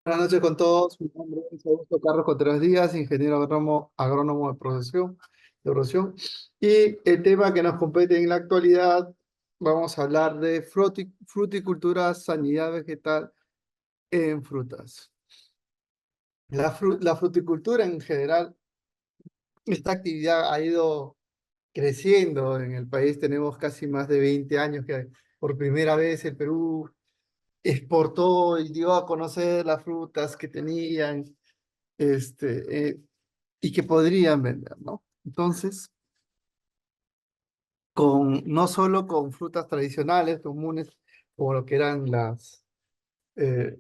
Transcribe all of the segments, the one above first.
Buenas noches con todos. Mi nombre es Augusto Carlos Contreras Díaz, ingeniero agrónomo de producción. Y el tema que nos compete en la actualidad, vamos a hablar de fruticultura, sanidad vegetal en frutas. La fruticultura en general, esta actividad ha ido creciendo en el país. Tenemos casi más de 20 años que por primera vez el Perú exportó y dio a conocer las frutas que tenían y que podrían vender, ¿no? Entonces, no solo con frutas tradicionales, comunes, como lo que eran eh,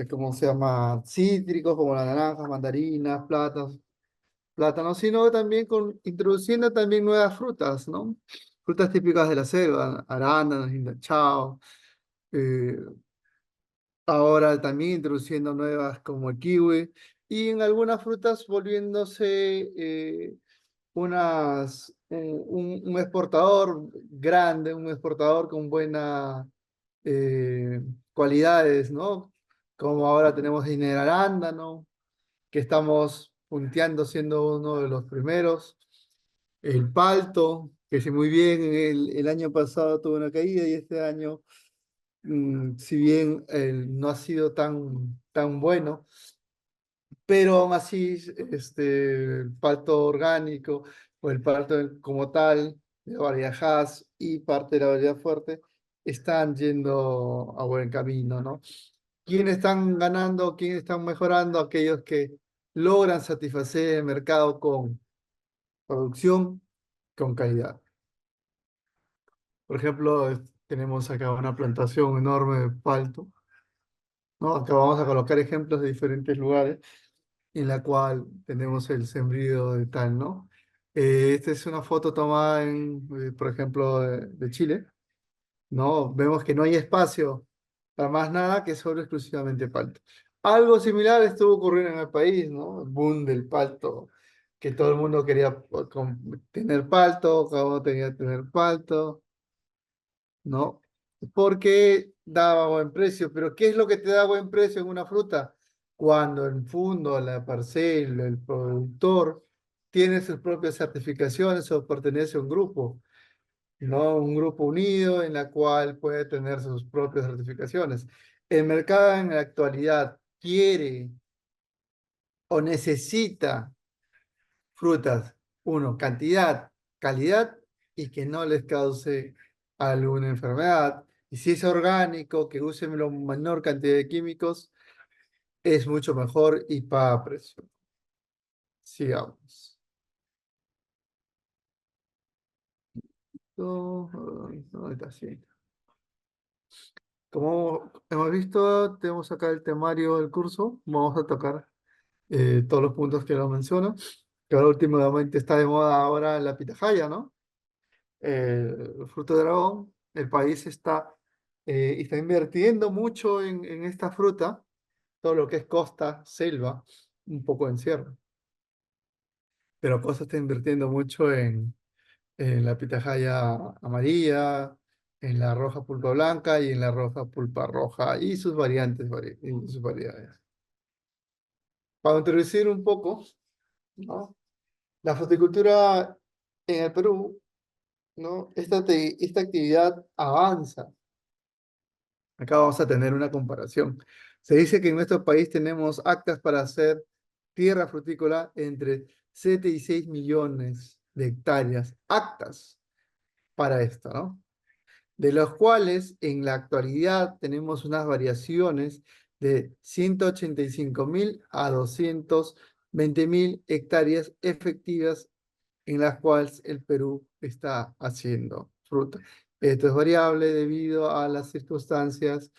¿cómo se llama? Cítricos, como las naranjas, mandarinas, plátanos, sino también introduciendo también nuevas frutas, ¿no? Frutas típicas de la selva, arándanos, indachao, eh, ahora también introduciendo nuevas como el kiwi, y en algunas frutas volviéndose un exportador grande, un exportador con buenas eh, cualidades, ¿no? Como ahora tenemos Giner Arándano, que estamos punteando siendo uno de los primeros. El palto, que sí, muy bien, el año pasado tuvo una caída y este año, si bien no ha sido tan bueno, pero aún así, el palto orgánico o el palto como tal, de la variedad Hass y parte de la variedad fuerte, están yendo a buen camino, ¿no? ¿Quiénes están ganando? ¿Quiénes están mejorando? Aquellos que logran satisfacer el mercado con producción, con calidad. Por ejemplo, tenemos acá una plantación enorme de palto, ¿no? Acá vamos a colocar ejemplos de diferentes lugares en la cual tenemos el sembrío de tal, ¿no? Esta es una foto tomada por ejemplo, de Chile, ¿no? Vemos que no hay espacio para más nada que solo exclusivamente palto. Algo similar estuvo ocurriendo en el país, ¿no? El boom del palto, que todo el mundo quería tener palto, cada uno tenía que tener palto, ¿no? Porque daba buen precio. Pero ¿qué es lo que te da buen precio en una fruta? Cuando el fondo, la parcela, el productor tiene sus propias certificaciones o pertenece a un grupo, ¿no? Un grupo unido en la cual puede tener sus propias certificaciones. El mercado en la actualidad quiere o necesita frutas, uno, cantidad, calidad y que no les cause alguna enfermedad. Y si es orgánico, que use la menor cantidad de químicos, es mucho mejor y paga precio. Sigamos. Ahorita sí. Como hemos visto, tenemos acá el temario del curso. Vamos a tocar todos los puntos que lo menciono. Que ahora últimamente está de moda ahora la pitahaya, ¿no? El fruto de dragón. El país está invirtiendo mucho en esta fruta, todo lo que es costa, selva, un poco en sierra. Pero Costa está invirtiendo mucho en la pitahaya amarilla, en la roja pulpa blanca y en la roja pulpa roja y sus variantes y sus variedades. Para introducir un poco, ¿no? La fruticultura en el Perú, ¿no? Esta actividad avanza. Acá vamos a tener una comparación. Se dice que en nuestro país tenemos actas para hacer tierra frutícola entre 7 y 6 millones de hectáreas. Actas para esto, ¿no? De los cuales en la actualidad tenemos unas variaciones de 185.000 a 220.000 hectáreas efectivas en las cuales el Perú está haciendo fruta. Esto es variable debido a las circunstancias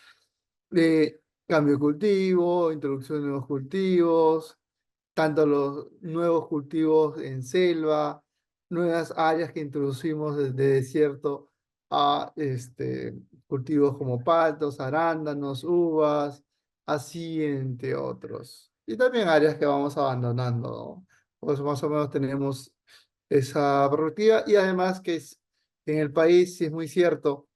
de cambio de cultivo, introducción de nuevos cultivos, tanto los nuevos cultivos en selva, nuevas áreas que introducimos de desierto a cultivos como paltos, arándanos, uvas, así entre otros. Y también áreas que vamos abandonando, ¿no? Pues más o menos tenemos esa perspectiva y además en el país, sí es muy cierto,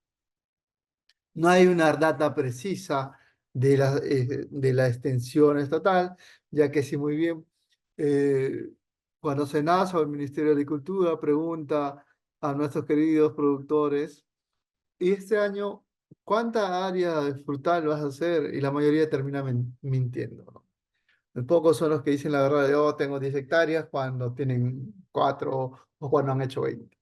no hay una data precisa de la extensión estatal, ya que si muy bien, eh, cuando SENASA o el Ministerio de Agricultura pregunta a nuestros queridos productores, ¿y este año cuánta área frutal vas a hacer? Y la mayoría termina mintiendo, ¿no? Pocos son los que dicen la verdad de, oh, tengo 10 hectáreas cuando tienen 4 o cuando han hecho 20,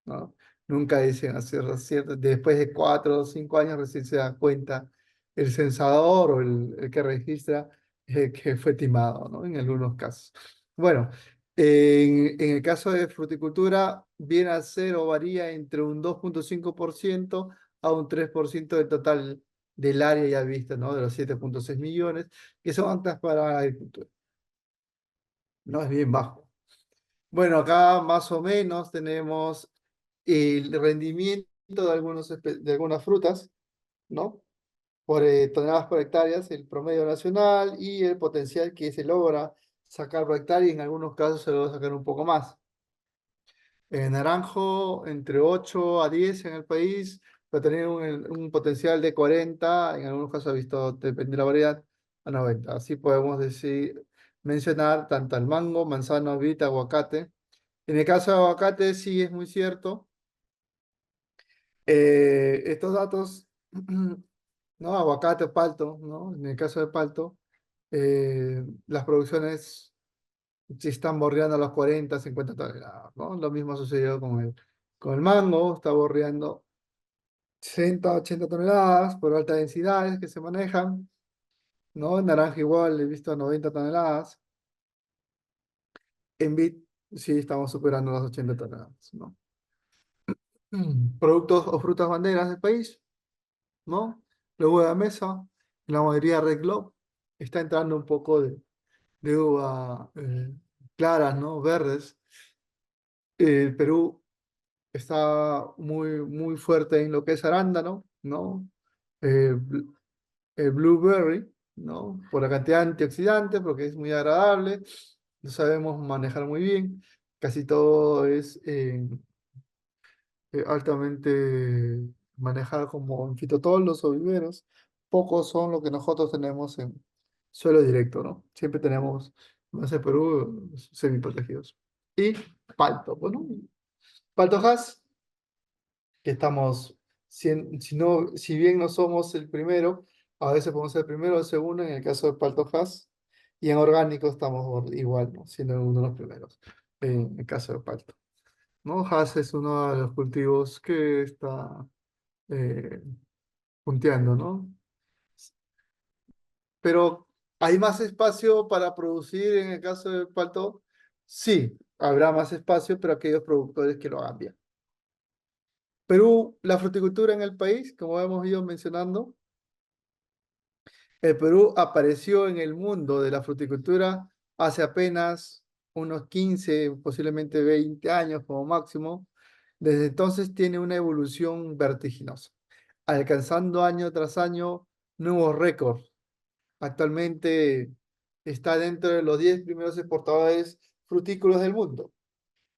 ¿no? Nunca dicen hacer cierto. Después de 4 o 5 años recién se da cuenta el censador o el que registra que fue timado, ¿no? En algunos casos. Bueno, en el caso de fruticultura, viene a ser o varía entre un 2,5% a un 3% del total del área ya vista, ¿no? De los 7,6 millones, que son aptas para la agricultura. No es bien bajo. Bueno, acá más o menos tenemos el rendimiento de, de algunas frutas, ¿no? Por toneladas por hectáreas, el promedio nacional y el potencial que se logra sacar por hectárea, y en algunos casos se logra sacar un poco más. Naranjo entre 8 a 10 en el país, pero tener un potencial de 40, en algunos casos ha visto, depende de la variedad, a 90. Así podemos decir, mencionar tanto el mango, manzano, vita, aguacate. En el caso de aguacate sí es muy cierto. Estos datos, ¿no? Aguacate o palto, ¿no? En el caso de palto, las producciones sí están bordeando los 40, 50 toneladas, ¿no? Lo mismo sucedió con el mango, está bordeando 60, 80 toneladas por altas densidades que se manejan, ¿no? En naranja igual he visto 90 toneladas. En vid sí estamos superando las 80 toneladas, ¿no? Productos o frutas banderas del país, ¿no? La uva de mesa, la mayoría Red Globe, está entrando un poco de uva claras, ¿no? Verdes. El Perú está muy fuerte en lo que es arándano, ¿no? Eh, bl- el blueberry, ¿no? Por la cantidad de antioxidantes, porque es muy agradable, lo sabemos manejar muy bien, casi todo es altamente manejado como en fitotolos o viveros, pocos son lo que nosotros tenemos en suelo directo, ¿no? Siempre tenemos, más en Perú, semiprotegidos. Y palto, bueno, palto Hass, que estamos, si, no, si bien no somos el primero, a veces podemos ser el primero o el segundo en el caso de Palto Hass, y en orgánico estamos igual, ¿no? Siendo uno de los primeros en el caso de Palto, ¿no? Hass es uno de los cultivos que está eh, punteando, ¿no? Pero ¿hay más espacio para producir en el caso de Palto? Sí, habrá más espacio, pero aquellos productores que lo hagan bien. Perú, la fruticultura en el país, como hemos ido mencionando, el Perú apareció en el mundo de la fruticultura hace apenas unos 15, posiblemente 20 años como máximo. Desde entonces tiene una evolución vertiginosa, alcanzando año tras año nuevos récords. Actualmente está dentro de los 10 primeros exportadores frutícolas del mundo.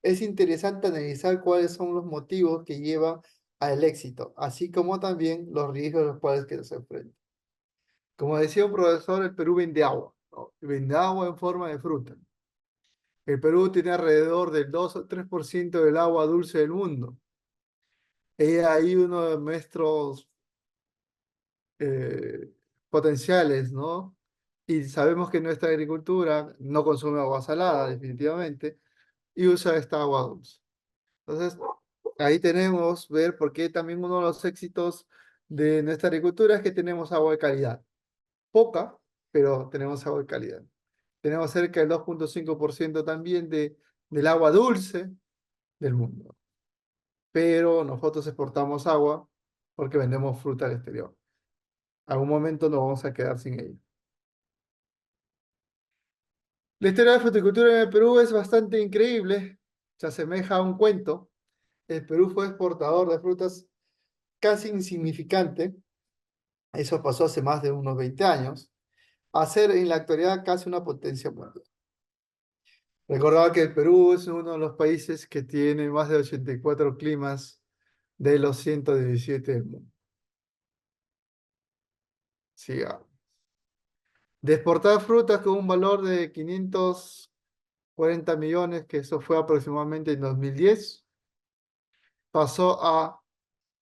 Es interesante analizar cuáles son los motivos que llevan al éxito, así como también los riesgos a los cuales que se enfrenta. Como decía un profesor, el Perú vende agua, ¿no? Vende agua en forma de fruta. El Perú tiene alrededor del 2 o 3% del agua dulce del mundo. Es ahí uno de nuestros eh, potenciales, ¿no? Y sabemos que nuestra agricultura no consume agua salada, definitivamente, y usa esta agua dulce. Entonces, ahí tenemos ver por qué también uno de los éxitos de nuestra agricultura es que tenemos agua de calidad. Poca, pero tenemos agua de calidad. Tenemos cerca del 2,5% también del agua dulce del mundo. Pero nosotros exportamos agua porque vendemos fruta al exterior. Algún momento nos vamos a quedar sin ella. La historia de la fruticultura en el Perú es bastante increíble. Se asemeja a un cuento. El Perú fue exportador de frutas casi insignificante. Eso pasó hace más de unos 20 años. A ser en la actualidad casi una potencia mundial. Recordaba que el Perú es uno de los países que tiene más de 84 climas de los 117 del mundo. Sigamos. De exportar frutas con un valor de 540 millones, que eso fue aproximadamente en 2010, pasó a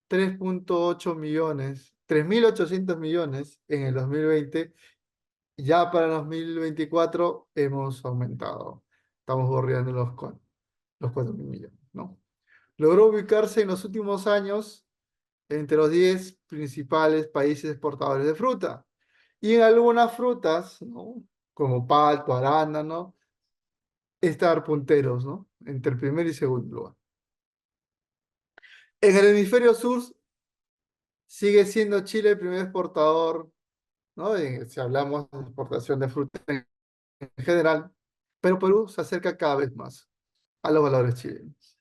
3.8 millones, 3.800 millones en el 2020. Ya para 2024 hemos aumentado. Estamos bordeando los 4.000 millones, ¿no? Logró ubicarse en los últimos años entre los 10 principales países exportadores de fruta. Y en algunas frutas, ¿no? Como palto, arándano, estar punteros, ¿no? Entre el primer y segundo lugar. En el hemisferio sur sigue siendo Chile el primer exportador, ¿no? Si hablamos de exportación de fruta en general, pero Perú se acerca cada vez más a los valores chilenos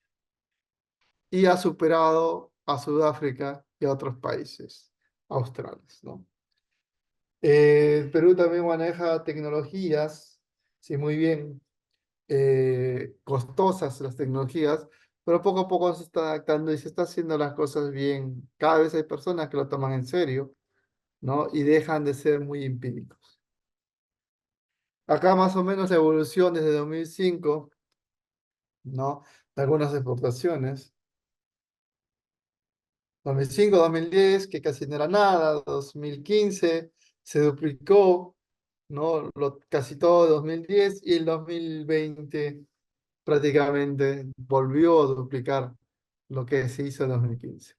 y ha superado a Sudáfrica y a otros países australes, ¿no? Perú también maneja tecnologías, sí, muy bien, costosas las tecnologías, pero poco a poco se está adaptando y se está haciendo las cosas bien. Cada vez hay personas que lo toman en serio, ¿no? Y dejan de ser muy empíricos. Acá más o menos la evolución desde 2005, ¿no? De algunas exportaciones. 2005, 2010, que casi no era nada. 2015 se duplicó, ¿no? Casi todo 2010 y el 2020 prácticamente volvió a duplicar lo que se hizo en 2015,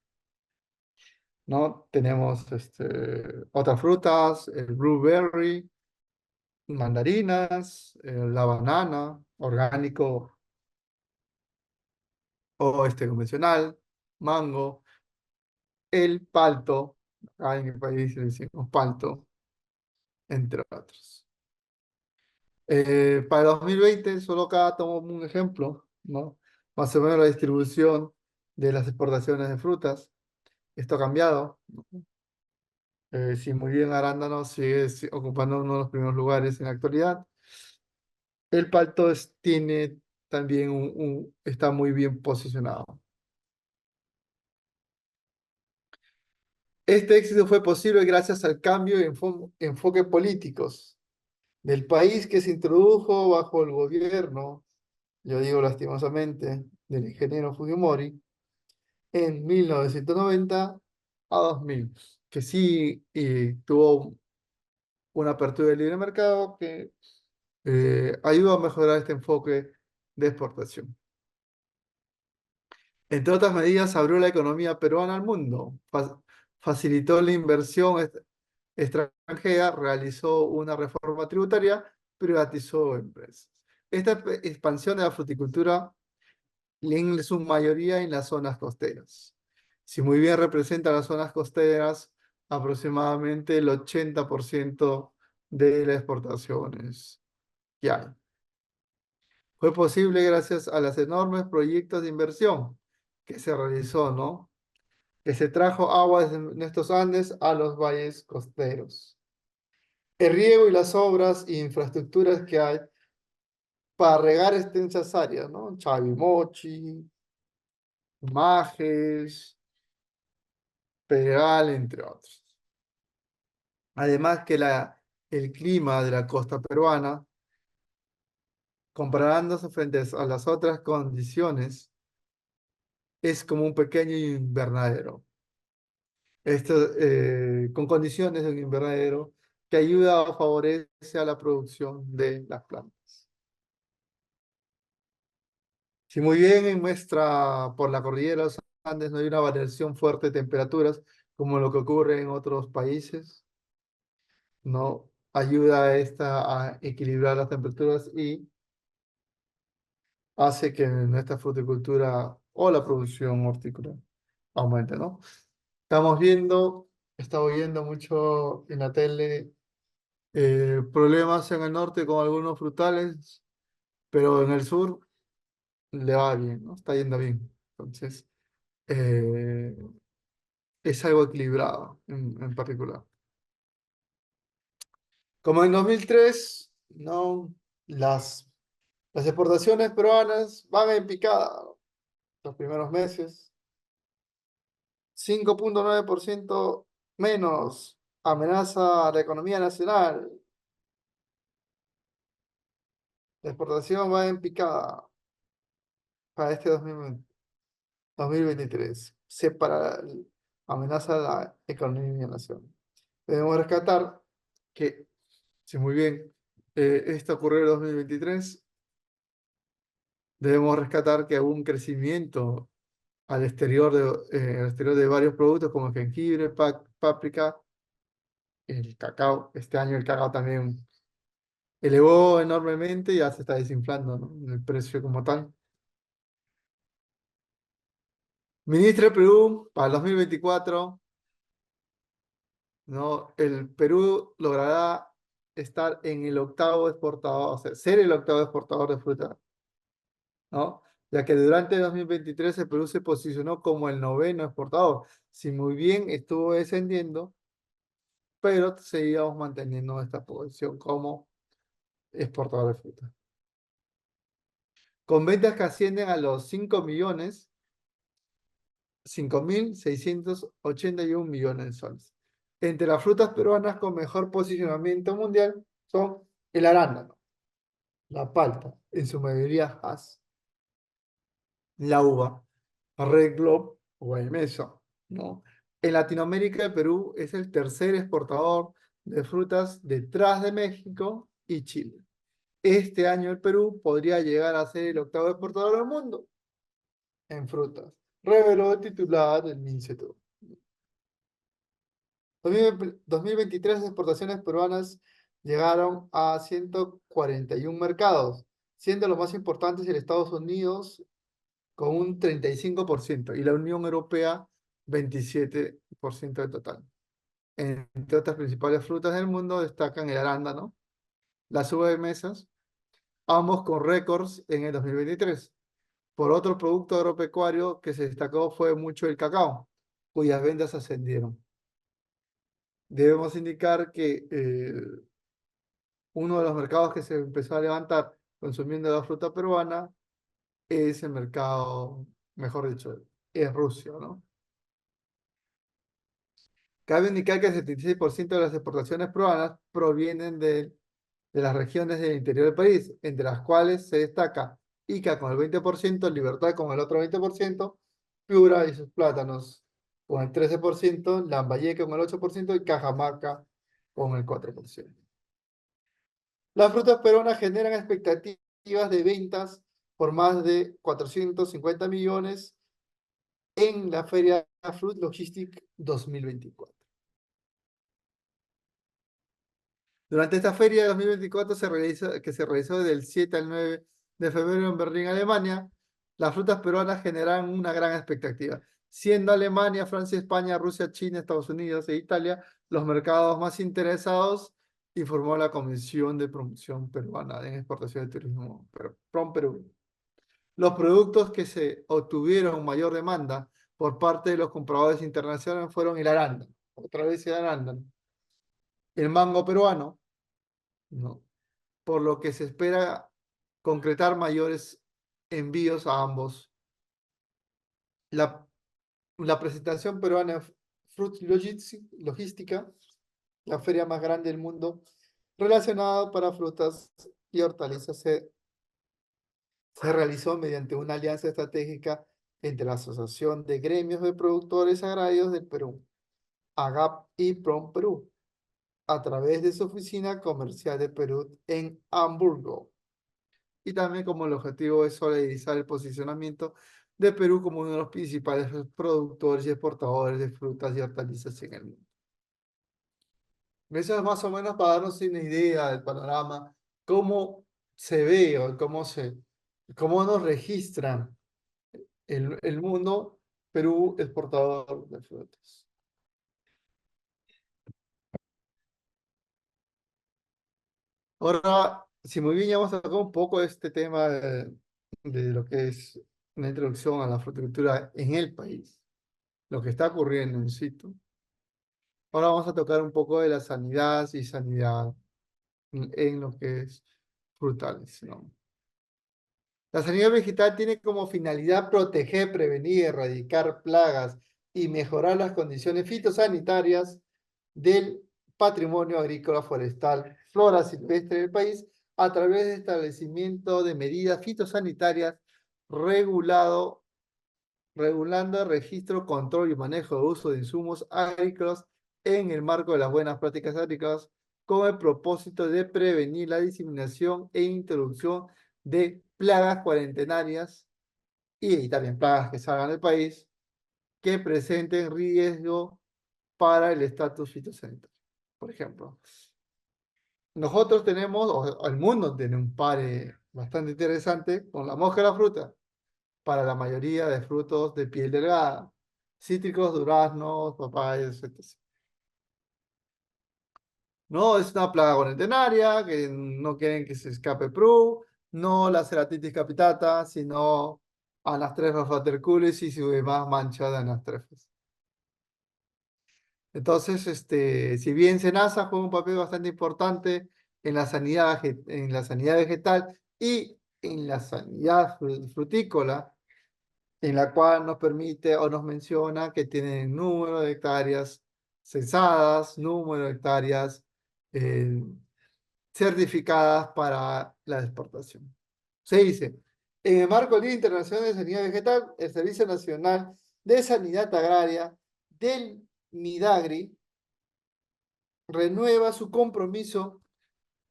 ¿no? Tenemos otras frutas, el blueberry, mandarinas, la banana, orgánico o convencional, mango, el palto, acá en mi país le decimos palto, entre otros. Para 2020, solo acá tomo un ejemplo, ¿no? Más o menos la distribución de las exportaciones de frutas. Esto ha cambiado. Si muy bien arándano sigue ocupando uno de los primeros lugares en la actualidad. El palto tiene también está muy bien posicionado. Este éxito fue posible gracias al cambio de enfoque políticos del país que se introdujo bajo el gobierno, yo digo lastimosamente, del ingeniero Fujimori en 1990 a 2000, que sí tuvo una apertura del libre mercado que ayudó a mejorar este enfoque de exportación. Entre otras medidas, abrió la economía peruana al mundo, facilitó la inversión extranjera, realizó una reforma tributaria, privatizó empresas. Esta expansión de la fruticultura en su mayoría en las zonas costeras. Si muy bien representa las zonas costeras, aproximadamente el 80% de las exportaciones que hay. Fue posible gracias a los enormes proyectos de inversión que se realizó, ¿no? Que se trajo agua desde estos Andes a los valles costeros. El riego y las obras e infraestructuras que hay para regar extensas áreas, ¿no? Chavimochi, Majes, Pedregal, entre otros. Además que el clima de la costa peruana, comparándose frente a las otras condiciones, es como un pequeño invernadero. Esto, con condiciones de un invernadero que ayuda o favorece a la producción de las plantas. Si muy bien en por la cordillera de los Andes no hay una variación fuerte de temperaturas como lo que ocurre en otros países, no ayuda a esta a equilibrar las temperaturas y hace que nuestra fruticultura o la producción hortícola aumente, ¿no? Estamos viendo mucho en la tele problemas en el norte con algunos frutales, pero en el sur le va bien, ¿no? Está yendo bien. Entonces, eh, es algo equilibrado en particular. Como en 2003, ¿no? Las exportaciones peruanas van en picada los primeros meses. 5.9% menos amenaza a la economía nacional. La exportación va en picada para este 2023. Amenaza la economía de la nación. Debemos rescatar que, si muy bien esto ocurrió en 2023, debemos rescatar que hubo un crecimiento al exterior de varios productos como el jengibre, páprica, el cacao. Este año el cacao también elevó enormemente y ya se está desinflando, ¿no? El precio como tal. Ministro de Perú para el 2024, ¿no? El Perú logrará estar en el octavo exportador, o sea, ser el octavo exportador de fruta, ¿no? Ya que durante el 2023 el Perú se posicionó como el noveno exportador. Si muy bien estuvo descendiendo, pero seguíamos manteniendo esta posición como exportador de fruta. Con ventas que ascienden a los 5.681 millones de soles. Entre las frutas peruanas con mejor posicionamiento mundial son el arándano, la palta, en su mayoría Hass, la uva, Red Globe o Guaymeso, ¿no? En Latinoamérica, el Perú es el tercer exportador de frutas detrás de México y Chile. Este año el Perú podría llegar a ser el octavo exportador del mundo en frutas, reveló el titular del MINCETU. 2023 las exportaciones peruanas llegaron a 141 mercados, siendo los más importantes el Estados Unidos con un 35% y la Unión Europea 27% del total. Entre otras principales frutas del mundo destacan el arándano, las uvas de mesas, ambos con récords en el 2023. Por otro producto agropecuario que se destacó fue mucho el cacao, cuyas ventas ascendieron. Debemos indicar que uno de los mercados que se empezó a levantar consumiendo la fruta peruana es el mercado, mejor dicho, es Rusia, ¿no? Cabe indicar que el 76% de las exportaciones peruanas provienen de las regiones del interior del país, entre las cuales se destaca Ica con el 20%, Libertad con el otro 20%, Piura y sus plátanos con el 13%, Lambayeque con el 8% y Cajamarca con el 4%. Las frutas peruanas generan expectativas de ventas por más de 450 millones en la Feria Fruit Logistic 2024. Durante esta feria de 2024 que se realizó del 7 al 9 de febrero en Berlín, Alemania, las frutas peruanas generan una gran expectativa, siendo Alemania, Francia, España, Rusia, China, Estados Unidos e Italia los mercados más interesados, informó la Comisión de Promoción Peruana en Exportación de Turismo, PROMPERÚ. Los productos que se obtuvieron mayor demanda por parte de los compradores internacionales fueron el arándano, otra vez el arándano, el mango peruano, ¿no? Por lo que se espera concretar mayores envíos a ambos. La, la presentación peruana Fruit Logística, la feria más grande del mundo, relacionada para frutas y hortalizas, se realizó mediante una alianza estratégica entre la Asociación de Gremios de Productores Agrarios del Perú, AGAP y PROMPERÚ, a través de su oficina comercial de Perú en Hamburgo. Y también como el objetivo es solidarizar el posicionamiento de Perú como uno de los principales productores y exportadores de frutas y hortalizas en el mundo. Eso es más o menos para darnos una idea del panorama, cómo se ve o cómo nos registran el mundo Perú exportador de frutas. Ahora, si muy bien ya hemos tocado un poco este tema de lo que es una introducción a la fruticultura en el país, lo que está ocurriendo en sitio. Ahora vamos a tocar un poco de la sanidad y sanidad en lo que es frutales, ¿no? La sanidad vegetal tiene como finalidad proteger, prevenir, erradicar plagas y mejorar las condiciones fitosanitarias del patrimonio agrícola forestal, flora silvestre del país, a través de establecimiento de medidas fitosanitarias regulado, regulando el registro, control y manejo de uso de insumos agrícolas en el marco de las buenas prácticas agrícolas con el propósito de prevenir la diseminación e introducción de plagas cuarentenarias y también plagas que salgan del país que presenten riesgo para el estatus fitosanitario. Por ejemplo, nosotros tenemos, o el mundo tiene un par bastante interesante con la mosca de la fruta, para la mayoría de frutos de piel delgada, cítricos, duraznos, papayas, etc. No es una plaga cuarentenaria, que no quieren que se escape PRU, no la ceratitis capitata, sino Anastrepha faterculis y su demás mancha de Anastrefes. Entonces, si bien SENASA juega un papel bastante importante en la sanidad, en la sanidad vegetal y en la sanidad frutícola, en la cual nos permite o nos menciona que tienen número de hectáreas censadas, número de hectáreas eh, certificadas para la exportación. Se dice, en el marco del Día Internacional de Sanidad Vegetal, el Servicio Nacional de Sanidad Agraria del MIDAGRI renueva su compromiso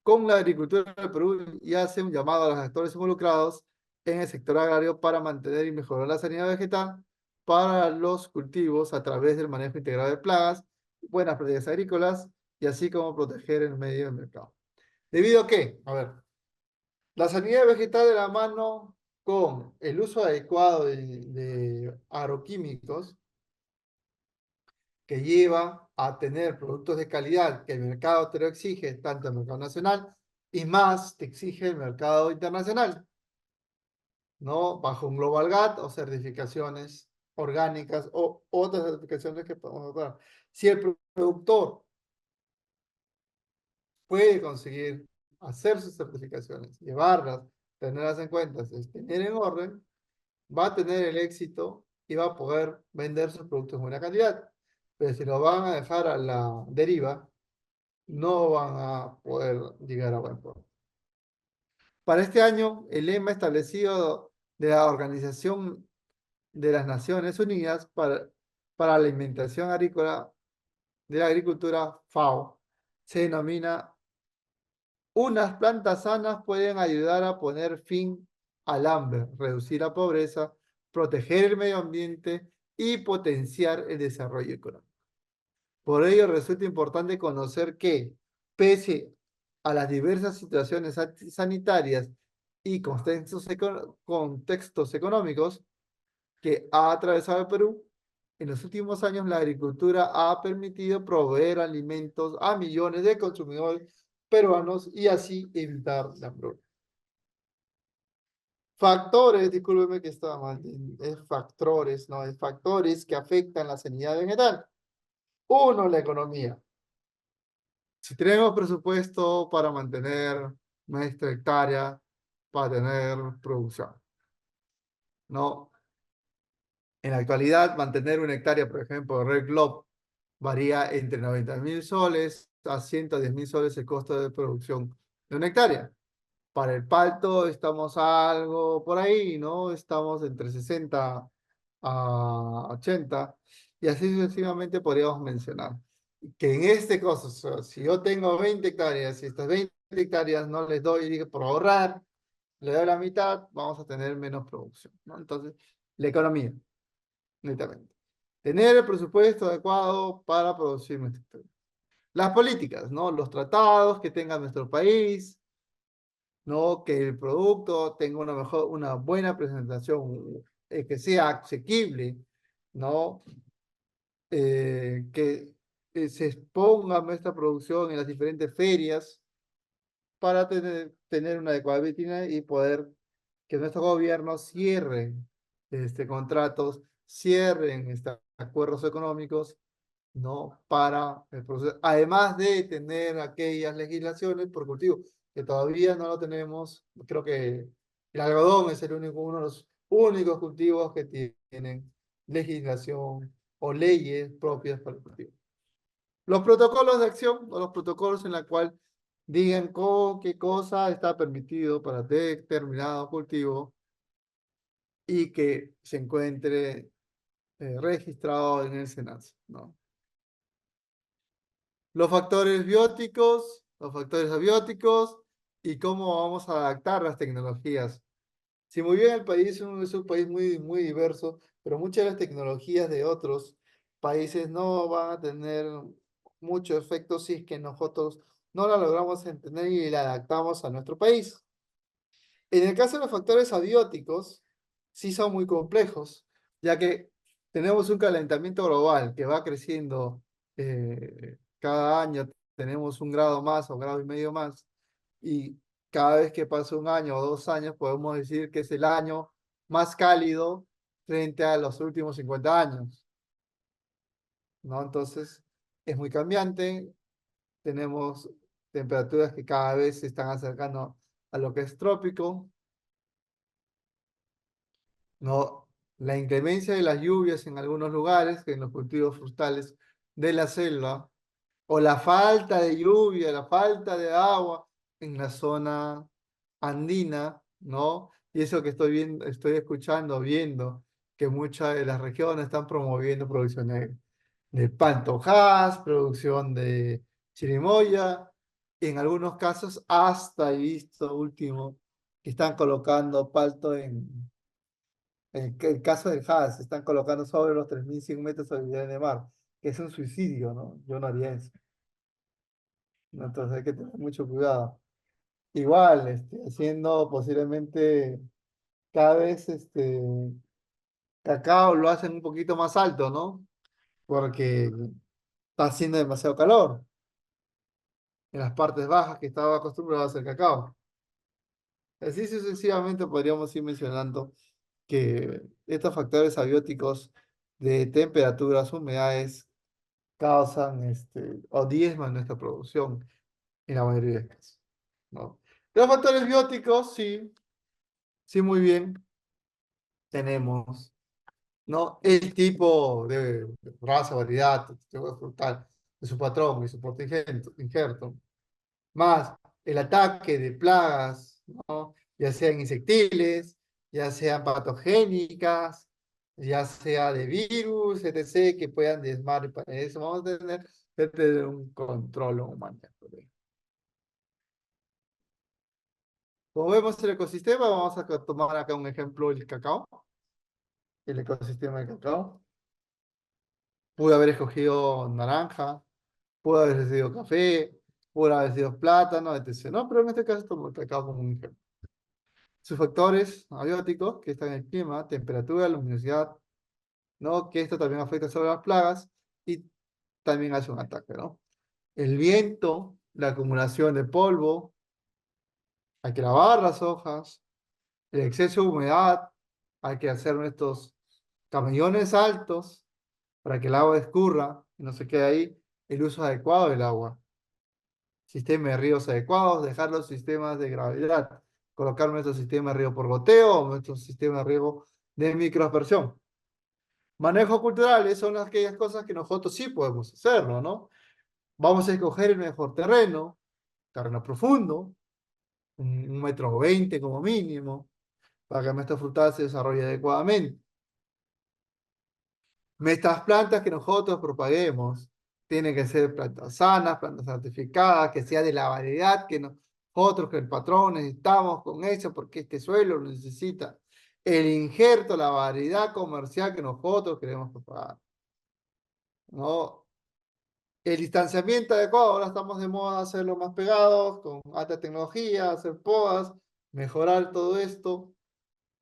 con la agricultura del Perú y hace un llamado a los actores involucrados en el sector agrario para mantener y mejorar la sanidad vegetal para los cultivos a través del manejo integrado de plagas, buenas prácticas agrícolas y así como proteger el medio del mercado. ¿Debido a qué? A ver, la sanidad vegetal de la mano con el uso adecuado de agroquímicos que lleva a tener productos de calidad que el mercado te lo exige, tanto el mercado nacional y más te exige el mercado internacional, ¿no? Bajo un Global GATT o certificaciones orgánicas o otras certificaciones que podemos dar. Si el productor puede conseguir hacer sus certificaciones, llevarlas, tenerlas en cuenta, tener en orden, va a tener el éxito y va a poder vender sus productos de buena calidad. Pero si lo van a dejar a la deriva, no van a poder llegar a buen puerto. Para este año, el lema establecido de la Organización de las Naciones Unidas para la Alimentación Agrícola de la Agricultura, FAO, se denomina unas plantas sanas pueden ayudar a poner fin al hambre, reducir la pobreza, proteger el medio ambiente y potenciar el desarrollo económico. Por ello resulta importante conocer que, pese a las diversas situaciones sanitarias y contextos económicos que ha atravesado el Perú, en los últimos años la agricultura ha permitido proveer alimentos a millones de consumidores peruanos y así evitar la hambruna. Factores, discúlpeme que estaba mal, es factores, no, es factores que afectan la sanidad vegetal. Uno, la economía. Si tenemos presupuesto para mantener nuestra hectárea, para tener producción, ¿no? En la actualidad, mantener una hectárea, por ejemplo, de Red Globe, varía entre 90.000 soles a 110.000 soles el costo de producción de una hectárea. Para el palto estamos algo por ahí, ¿no? Estamos entre 60 a 80 y así sucesivamente podríamos mencionar. Que en este caso, o sea, si yo tengo 20 hectáreas y estas 20 hectáreas no les doy, digo, por ahorrar, le doy la mitad, vamos a tener menos producción, ¿no? Entonces, la economía, netamente. Tener el presupuesto adecuado para producir nuestra hectárea. Las políticas, ¿no? Los tratados que tenga nuestro país, ¿no? Que el producto tenga una buena presentación, que sea asequible, ¿no? Que se exponga nuestra producción en las diferentes ferias para tener una adecuada vitrina y poder que nuestros gobiernos cierren contratos, cierren acuerdos económicos, ¿no? Para el proceso. Además de tener aquellas legislaciones por cultivo, que todavía no lo tenemos. Creo que el algodón es uno de los únicos cultivos que tienen legislación o leyes propias para el cultivo. Los protocolos de acción o los protocolos en la cual digan qué cosa está permitido para determinado cultivo y que se encuentre registrado en el SENASA, ¿no? Los factores bióticos, los factores abióticos y cómo vamos a adaptar las tecnologías. Si muy bien el país es un país muy diverso, pero muchas de las tecnologías de otros países no van a tener mucho efecto si es que nosotros no la logramos entender y la adaptamos a nuestro país. En el caso de los factores abióticos, sí son muy complejos, ya que tenemos un calentamiento global que va creciendo cada año, tenemos un grado más o grado y medio más, y cada vez que pasa un año o 2 años podemos decir que es el año más cálido frente a los últimos 50 años, ¿no? Entonces, es muy cambiante, tenemos temperaturas que cada vez se están acercando a lo que es trópico, ¿no? La inclemencia de las lluvias en algunos lugares, en los cultivos frutales de la selva, o la falta de lluvia, la falta de agua en la zona andina, ¿no? Y eso que estoy viendo, estoy escuchando, viendo, que muchas de las regiones están promoviendo producción de pantojas, producción de chirimoya, y en algunos casos hasta he visto último que están colocando palto en el caso del Haas, se están colocando sobre los 3.100 metros de nivel de mar, que es un suicidio, ¿no? Yo no haría eso, ¿no? Entonces hay que tener mucho cuidado. Igual, haciendo posiblemente cada vez cacao lo hacen un poquito más alto, ¿no? Porque está haciendo demasiado calor en las partes bajas que estaba acostumbrado a hacer cacao. Así sucesivamente podríamos ir mencionando que estos factores abióticos de temperaturas, humedades, causan o diezman nuestra producción en la mayoría de casos, ¿no? Los factores bióticos, sí, sí, muy bien, tenemos, ¿no? El tipo de raza, variedad, tipo frutal, de su patrón y su injerto, más el ataque de plagas, ¿no? Ya sean insectiles, ya sean patogénicas, ya sea de virus, etc., que puedan diezmar, y para eso vamos a tener que tener un control humano. Como vemos el ecosistema, vamos a tomar acá un ejemplo, el cacao, el ecosistema del cacao. Pude haber escogido naranja, pudo haber sido café, pudo haber sido plátano, etc. No, pero en este caso tomo el cacao como un ejemplo. Sus factores abióticos, que están en el clima, temperatura, luminosidad, ¿no? Que esto también afecta sobre las plagas y también hace un ataque, ¿no? El viento, la acumulación de polvo, hay que lavar las hojas, el exceso de humedad, hay que hacer nuestros camellones altos para que el agua escurra y no se quede ahí. El uso adecuado del agua. Sistema de ríos adecuados, dejar los sistemas de gravedad, colocar nuestro sistema de riego por goteo o nuestro sistema de riego de microaspersión. Manejo culturales son aquellas cosas que nosotros sí podemos hacerlo, ¿no? Vamos a escoger el mejor terreno, terreno profundo, 1,20 m como mínimo, para que nuestra frutal se desarrolle adecuadamente. Estas plantas que nosotros propaguemos tienen que ser plantas sanas, plantas certificadas, que sea de la variedad que nosotros, que el patrón necesitamos con eso, porque este suelo lo necesita. El injerto, la variedad comercial que nosotros queremos propagar, ¿no? El distanciamiento adecuado, ahora estamos de moda hacerlo más pegados, con alta tecnología, hacer podas, mejorar todo esto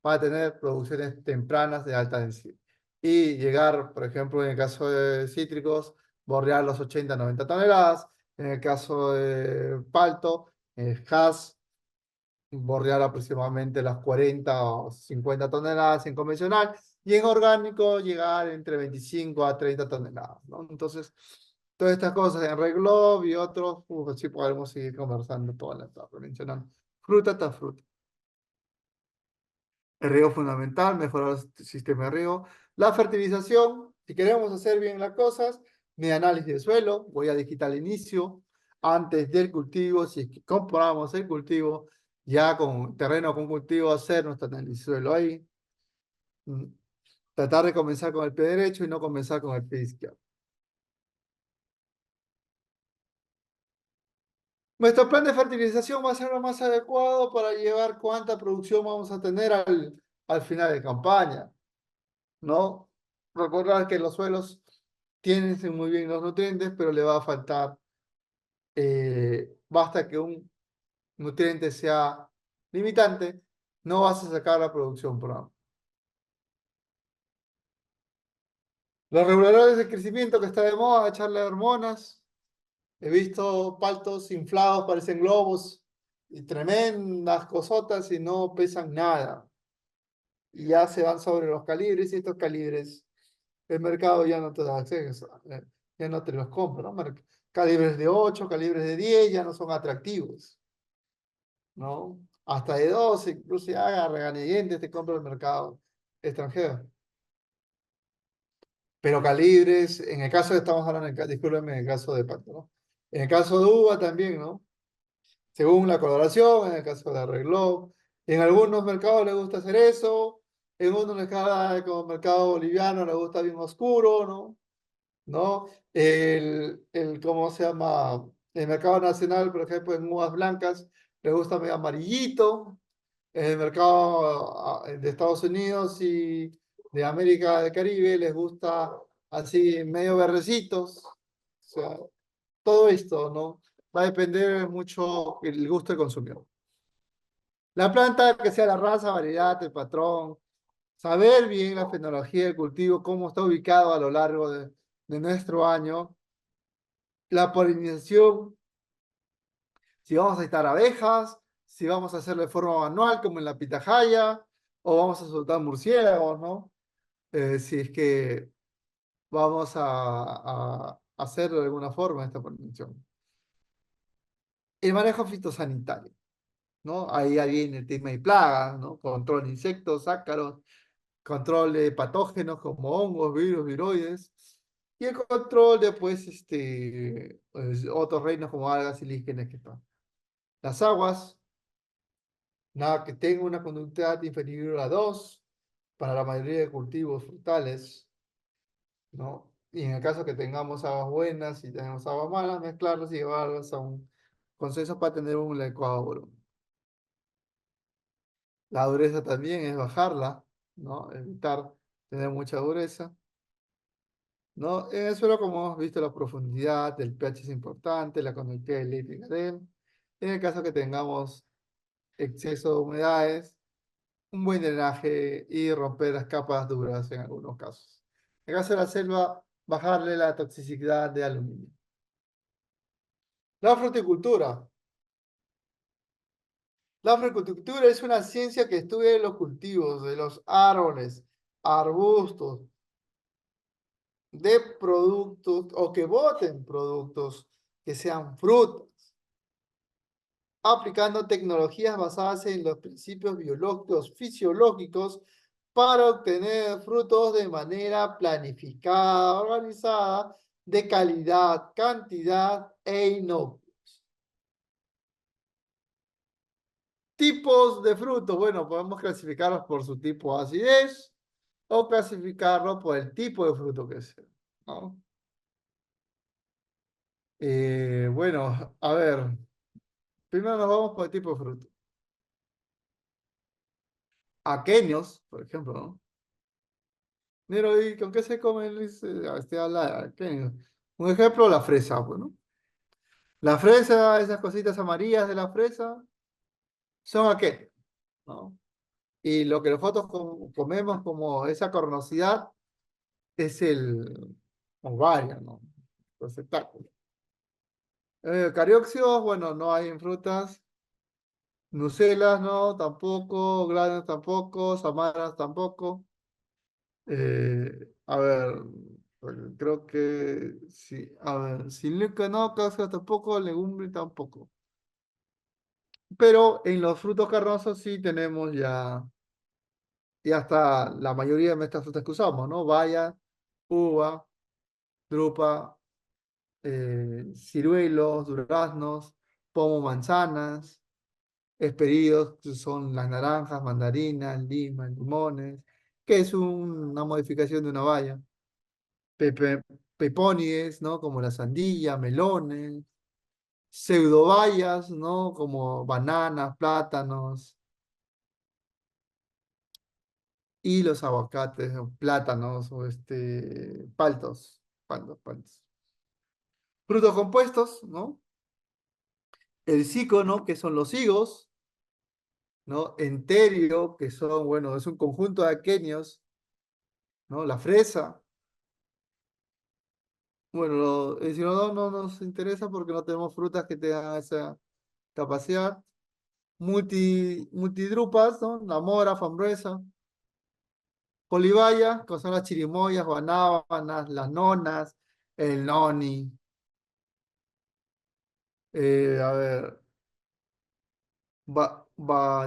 para tener producciones tempranas de alta densidad. Y llegar, por ejemplo, en el caso de cítricos, bordear los 80-90 toneladas. En el caso de palto, el hass, bordear aproximadamente las 40 o 50 toneladas en convencional. Y en orgánico, llegar entre 25 a 30 toneladas, ¿no? Entonces, todas estas cosas en Red Globe y otros, así podremos seguir conversando toda la tarde, mencionando fruta tras fruta. El riego fundamental, mejorar el sistema de riego. La fertilización, si queremos hacer bien las cosas, mi análisis de suelo, voy a digital inicio, antes del cultivo, si es que compramos el cultivo, ya con terreno con cultivo, hacer nuestro análisis de suelo ahí. Mm, Tratar de comenzar con el pie derecho y no comenzar con el pie izquierdo. Nuestro plan de fertilización va a ser lo más adecuado para llevar cuánta producción vamos a tener al final de campaña, ¿no? Recordar que los suelos tienen muy bien los nutrientes, pero le va a faltar, basta que un nutriente sea limitante, no vas a sacar la producción por ahora. Los reguladores de crecimiento que está de moda, echarle hormonas. He visto paltos inflados, parecen globos, y tremendas cosotas y no pesan nada. Y ya se van sobre los calibres y estos calibres, el mercado ya no te da acceso, ya no te los compra, ¿no? Calibres de 8 calibres de 10 ya no son atractivos, ¿no? Hasta de 12 incluso ya haga regañadientes te compra el mercado extranjero. Pero calibres, en el caso que estamos hablando, discúlpeme, en el caso de pato, ¿no? En el caso de uva también, ¿no? Según la coloración, en el caso de arreglo. En algunos mercados les gusta hacer eso, en otros mercados, como el mercado boliviano, le gusta bien oscuro, ¿no? ¿No? ¿Cómo se llama? El mercado nacional, por ejemplo, en uvas blancas, le gusta medio amarillito. En el mercado de Estados Unidos y de América del Caribe les gusta así medio verdecitos. O sea, todo esto, ¿no? Va a depender mucho el gusto del consumidor. La planta, que sea la raza, variedad, el patrón, saber bien la fenología del cultivo, cómo está ubicado a lo largo de nuestro año, la polinización, si vamos a estar abejas, si vamos a hacerlo de forma manual, como en la pitahaya, o vamos a soltar murciélagos, ¿no? Si es que vamos a hacerlo de alguna forma, esta polinización. El manejo fitosanitario, ¿no? Ahí viene el tema de plagas, ¿no? Control de insectos, ácaros, control de patógenos como hongos, virus, viroides, y el control de, pues, pues, otros reinos como algas y líquenes que están. Las aguas, nada que tenga una conductividad inferior a 2 para la mayoría de cultivos frutales, ¿no? Y en el caso que tengamos aguas buenas y tenemos aguas malas, mezclarlas y llevarlas a un consenso para tener un adecuado volumen. La dureza también es bajarla, ¿no? Evitar tener mucha dureza, ¿no? En el suelo, como hemos visto, la profundidad del pH es importante, la conductividad eléctrica de él. En el caso que tengamos exceso de humedades, un buen drenaje y romper las capas duras en algunos casos. En el caso de la selva, bajarle la toxicidad de aluminio. La fruticultura. La fruticultura es una ciencia que estudia los cultivos de los árboles, arbustos, de productos o que boten productos que sean frutas, aplicando tecnologías basadas en los principios biológicos, fisiológicos, para obtener frutos de manera planificada, organizada, de calidad, cantidad e inocuo. Tipos de frutos, bueno, podemos clasificarlos por su tipo de acidez o clasificarlo por el tipo de fruto que sea, ¿no? Bueno, a ver, primero nos vamos por el tipo de fruto. Aquenios, por ejemplo, ¿no? Nero, ¿y con qué se come, Luis? Este habla de aquenios. Un ejemplo, la fresa, pues, ¿no? La fresa, esas cositas amarillas de la fresa, son aquenios, ¿no? Y lo que nosotros comemos como esa cornosidad es el ovario, ¿no? El receptáculo. Cariópsidos, bueno, no hay en frutas. Nucelas, no, tampoco. Granos, tampoco. Samaras, tampoco. A ver, creo que sí. A ver, silica no, cáscara tampoco, legumbre tampoco. Pero en los frutos carnosos sí tenemos ya está la mayoría de estas frutas que usamos, ¿no? Baya, uva, drupa. ciruelos, duraznos, pomo, manzanas, esperidos, que son las naranjas, mandarinas, limas, limones, que es una modificación de una baya. Pepe, pepónides, ¿no? Como la sandía, melones, pseudobayas, ¿no? Como bananas, plátanos, y los aguacates, o plátanos, o paltos. Frutos compuestos, ¿no? El psícono, que son los higos, ¿no? Enterio, que son, bueno, es un conjunto de aquenios, ¿no? La fresa. Bueno, el cinnamon no nos interesa porque no tenemos frutas que tengan esa capacidad. Multidrupas, ¿no? La mora, frambuesa. Polibaya, que son las chirimoyas, guanábanas, las nonas, el noni. A ver,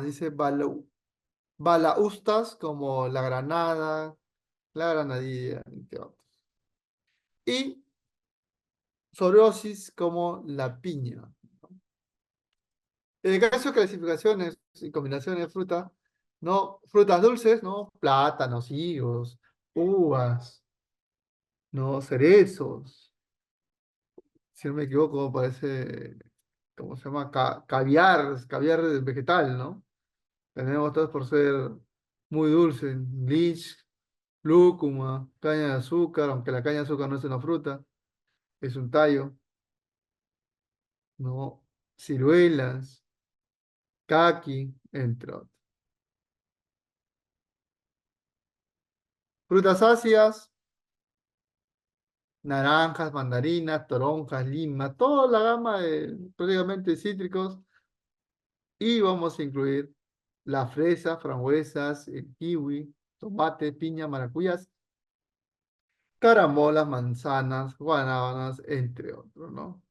dice balaustas como la granada, la granadilla, entre otros. Y Psoriasis como la piña. En el caso de clasificaciones y combinaciones de fruta, ¿no? Frutas dulces, ¿no? Plátanos, higos, uvas, ¿no? Cerezos. Si no me equivoco, parece, ¿cómo se llama? Caviar vegetal, ¿no? Tenemos todos por ser muy dulces. Lich, lúcuma, caña de azúcar, aunque la caña de azúcar no es una fruta, es un tallo, ¿no? Ciruelas, caqui, entre otros. Frutas ácidas, naranjas, mandarinas, toronjas, lima, toda la gama de prácticamente cítricos. Y vamos a incluir la fresa, frambuesas, el kiwi, tomate, piña, maracuyas, carambolas, manzanas, guanábanas, entre otros, ¿no?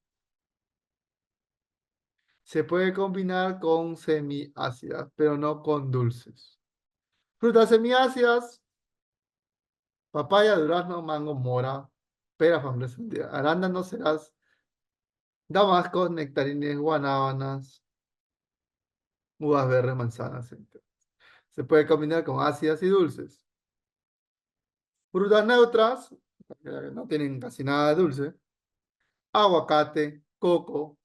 Se puede combinar con semiácidas, pero no con dulces. Frutas semiácidas, papaya, durazno, mango, mora, pera, frambuesa, arándanos, ceras, damascos, nectarines, guanábanas, uvas verdes, manzanas, entre. Se puede combinar con ácidas y dulces. Frutas neutras, que no tienen casi nada de dulce. Aguacate, coco,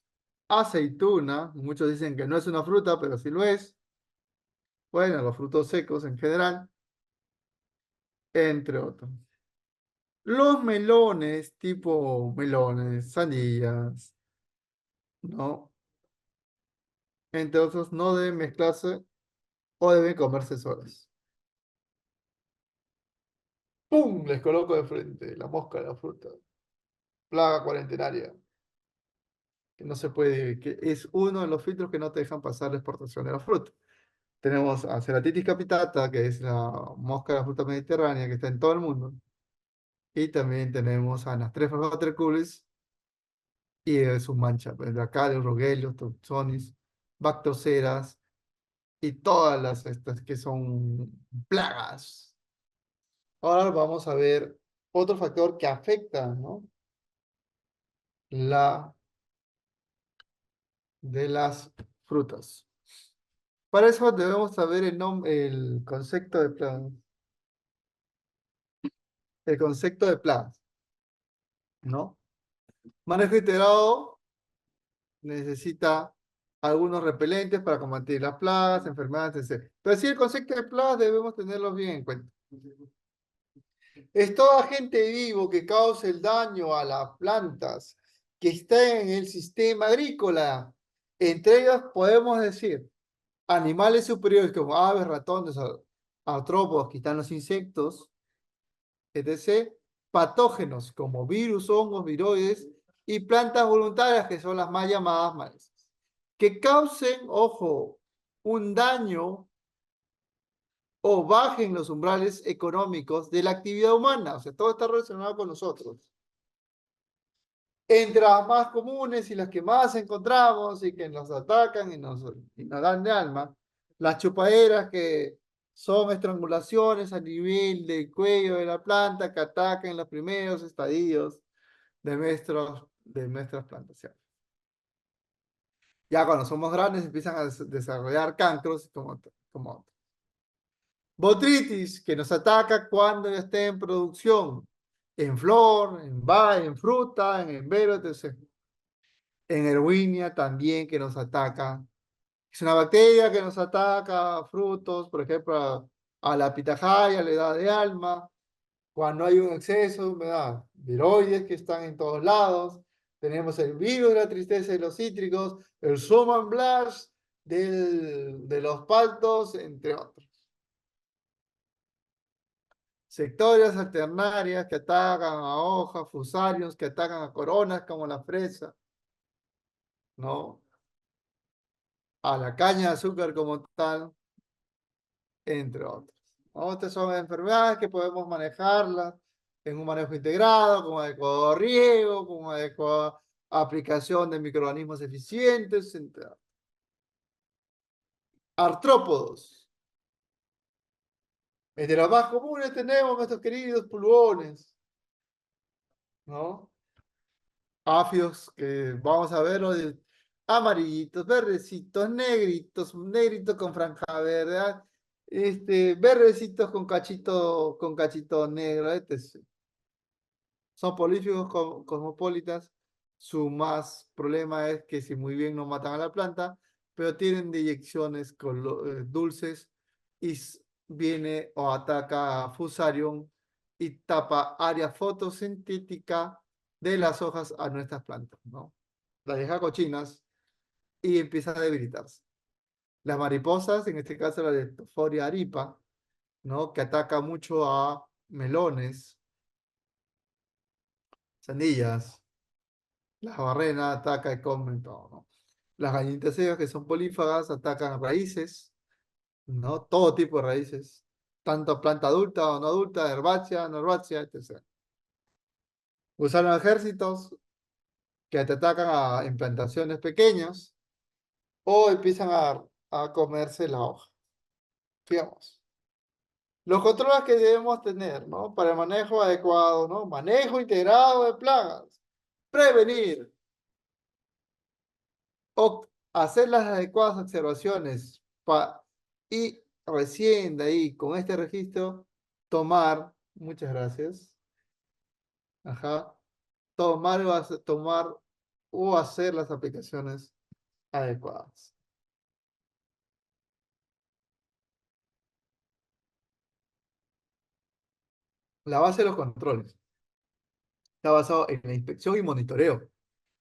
aceituna. Muchos dicen que no es una fruta, pero sí lo es. Bueno, los frutos secos en general, entre otros. Los melones, tipo melones, sandías, ¿no? Entre otros, no deben mezclarse o deben comerse solas. ¡Pum! Les coloco de frente la mosca de la fruta. Plaga cuarentenaria, que no se puede, que es uno de los filtros que no te dejan pasar la exportación de la fruta. Tenemos a Ceratitis capitata, que es la mosca de la fruta mediterránea, que está en todo el mundo. Y también tenemos a Anastrephas batraculis y sus manchas, pues, de acá, de Rogelios, Toxonis, Bactoceras y todas las estas que son plagas. Ahora vamos a ver otro factor que afecta, ¿no? La de las frutas. Para eso debemos saber el concepto de plagas. El concepto de plagas, ¿no? Manejo integrado necesita algunos repelentes para combatir las plagas, enfermedades, etc. Pero sí, el concepto de plagas debemos tenerlos bien en cuenta. Es todo agente vivo que cause el daño a las plantas que está en el sistema agrícola. Entre ellas podemos decir animales superiores como aves, ratones, artrópodos, que están los insectos, etc. Patógenos como virus, hongos, viroides y plantas voluntarias que son las más llamadas malezas. Que causen, ojo, un daño o bajen los umbrales económicos de la actividad humana. O sea, todo está relacionado con nosotros. Entre las más comunes y las que más encontramos y que nos atacan y nos dan de alma, las chupaderas que son estrangulaciones a nivel del cuello de la planta que atacan en los primeros estadios de nuestras plantaciones. Ya cuando somos grandes empiezan a desarrollar cancros como botritis, que nos ataca cuando esté en producción, en flor, en fruta, en envero, etc. En Erwinia también que nos ataca. Es una bacteria que nos ataca a frutos, por ejemplo, a la pitahaya, le da de alma. Cuando hay un exceso de humedad, viroides que están en todos lados. Tenemos el virus de la tristeza de los cítricos, el Suman Blast de los paltos, entre otros. Sectorias alternarias que atacan a hojas, fusarios que atacan a coronas como la fresa, ¿no? A la caña de azúcar como tal, entre otros. ¿No? Estas son enfermedades que podemos manejarlas en un manejo integrado, con adecuado riego, con adecuada aplicación de microorganismos eficientes, entre otros. Artrópodos. Entre los más comunes tenemos nuestros queridos pulgones, ¿no? Áfidos que vamos a verlo de amarillitos, verdecitos, negritos, negritos con franja verde, verdecitos con cachito negro, etc. Son políficos cosmopolitas. Su más problema es que si muy bien no matan a la planta, pero tienen deyecciones dulces y viene o ataca a Fusarium y tapa área fotosintética de las hojas a nuestras plantas, ¿no? Las deja cochinas y empieza a debilitarse. Las mariposas, en este caso la Leptosphoria aripa, ¿no? Que ataca mucho a melones, sandías, las barrenas ataca y comen todo, ¿no? Las gallinitas ciegas, que son polífagas, atacan raíces, ¿no? Todo tipo de raíces, tanto planta adulta o no adulta, herbácea, no herbácea, etc. Usaron ejércitos que te atacan a implantaciones pequeñas o empiezan a comerse la hoja. Digamos. Los controles que debemos tener, ¿no? Para el manejo adecuado, ¿no? Manejo integrado de plagas. Prevenir o hacer las adecuadas observaciones y recién de ahí, con este registro, tomar, muchas gracias, ajá, tomar o hacer las aplicaciones adecuadas. La base de los controles está basado en la inspección y monitoreo.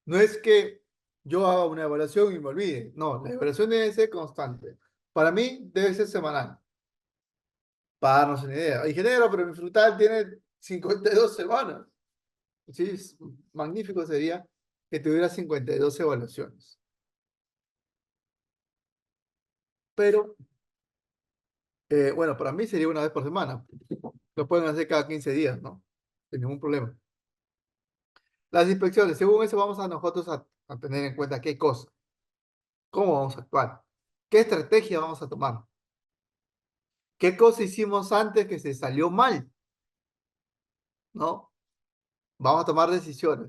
No es que yo haga una evaluación y me olvide. No, la evaluación debe ser constante. Para mí debe ser semanal. Para darnos una idea. Ingeniero, pero mi frutal tiene 52 semanas. Sí, magnífico sería que tuviera 52 evaluaciones. Pero, bueno, para mí sería una vez por semana. Lo pueden hacer cada 15 días, ¿no? Sin ningún problema. Las inspecciones, según eso vamos a nosotros a tener en cuenta qué cosa, cómo vamos a actuar, qué estrategia vamos a tomar, qué cosa hicimos antes que se salió mal, ¿no? Vamos a tomar decisiones.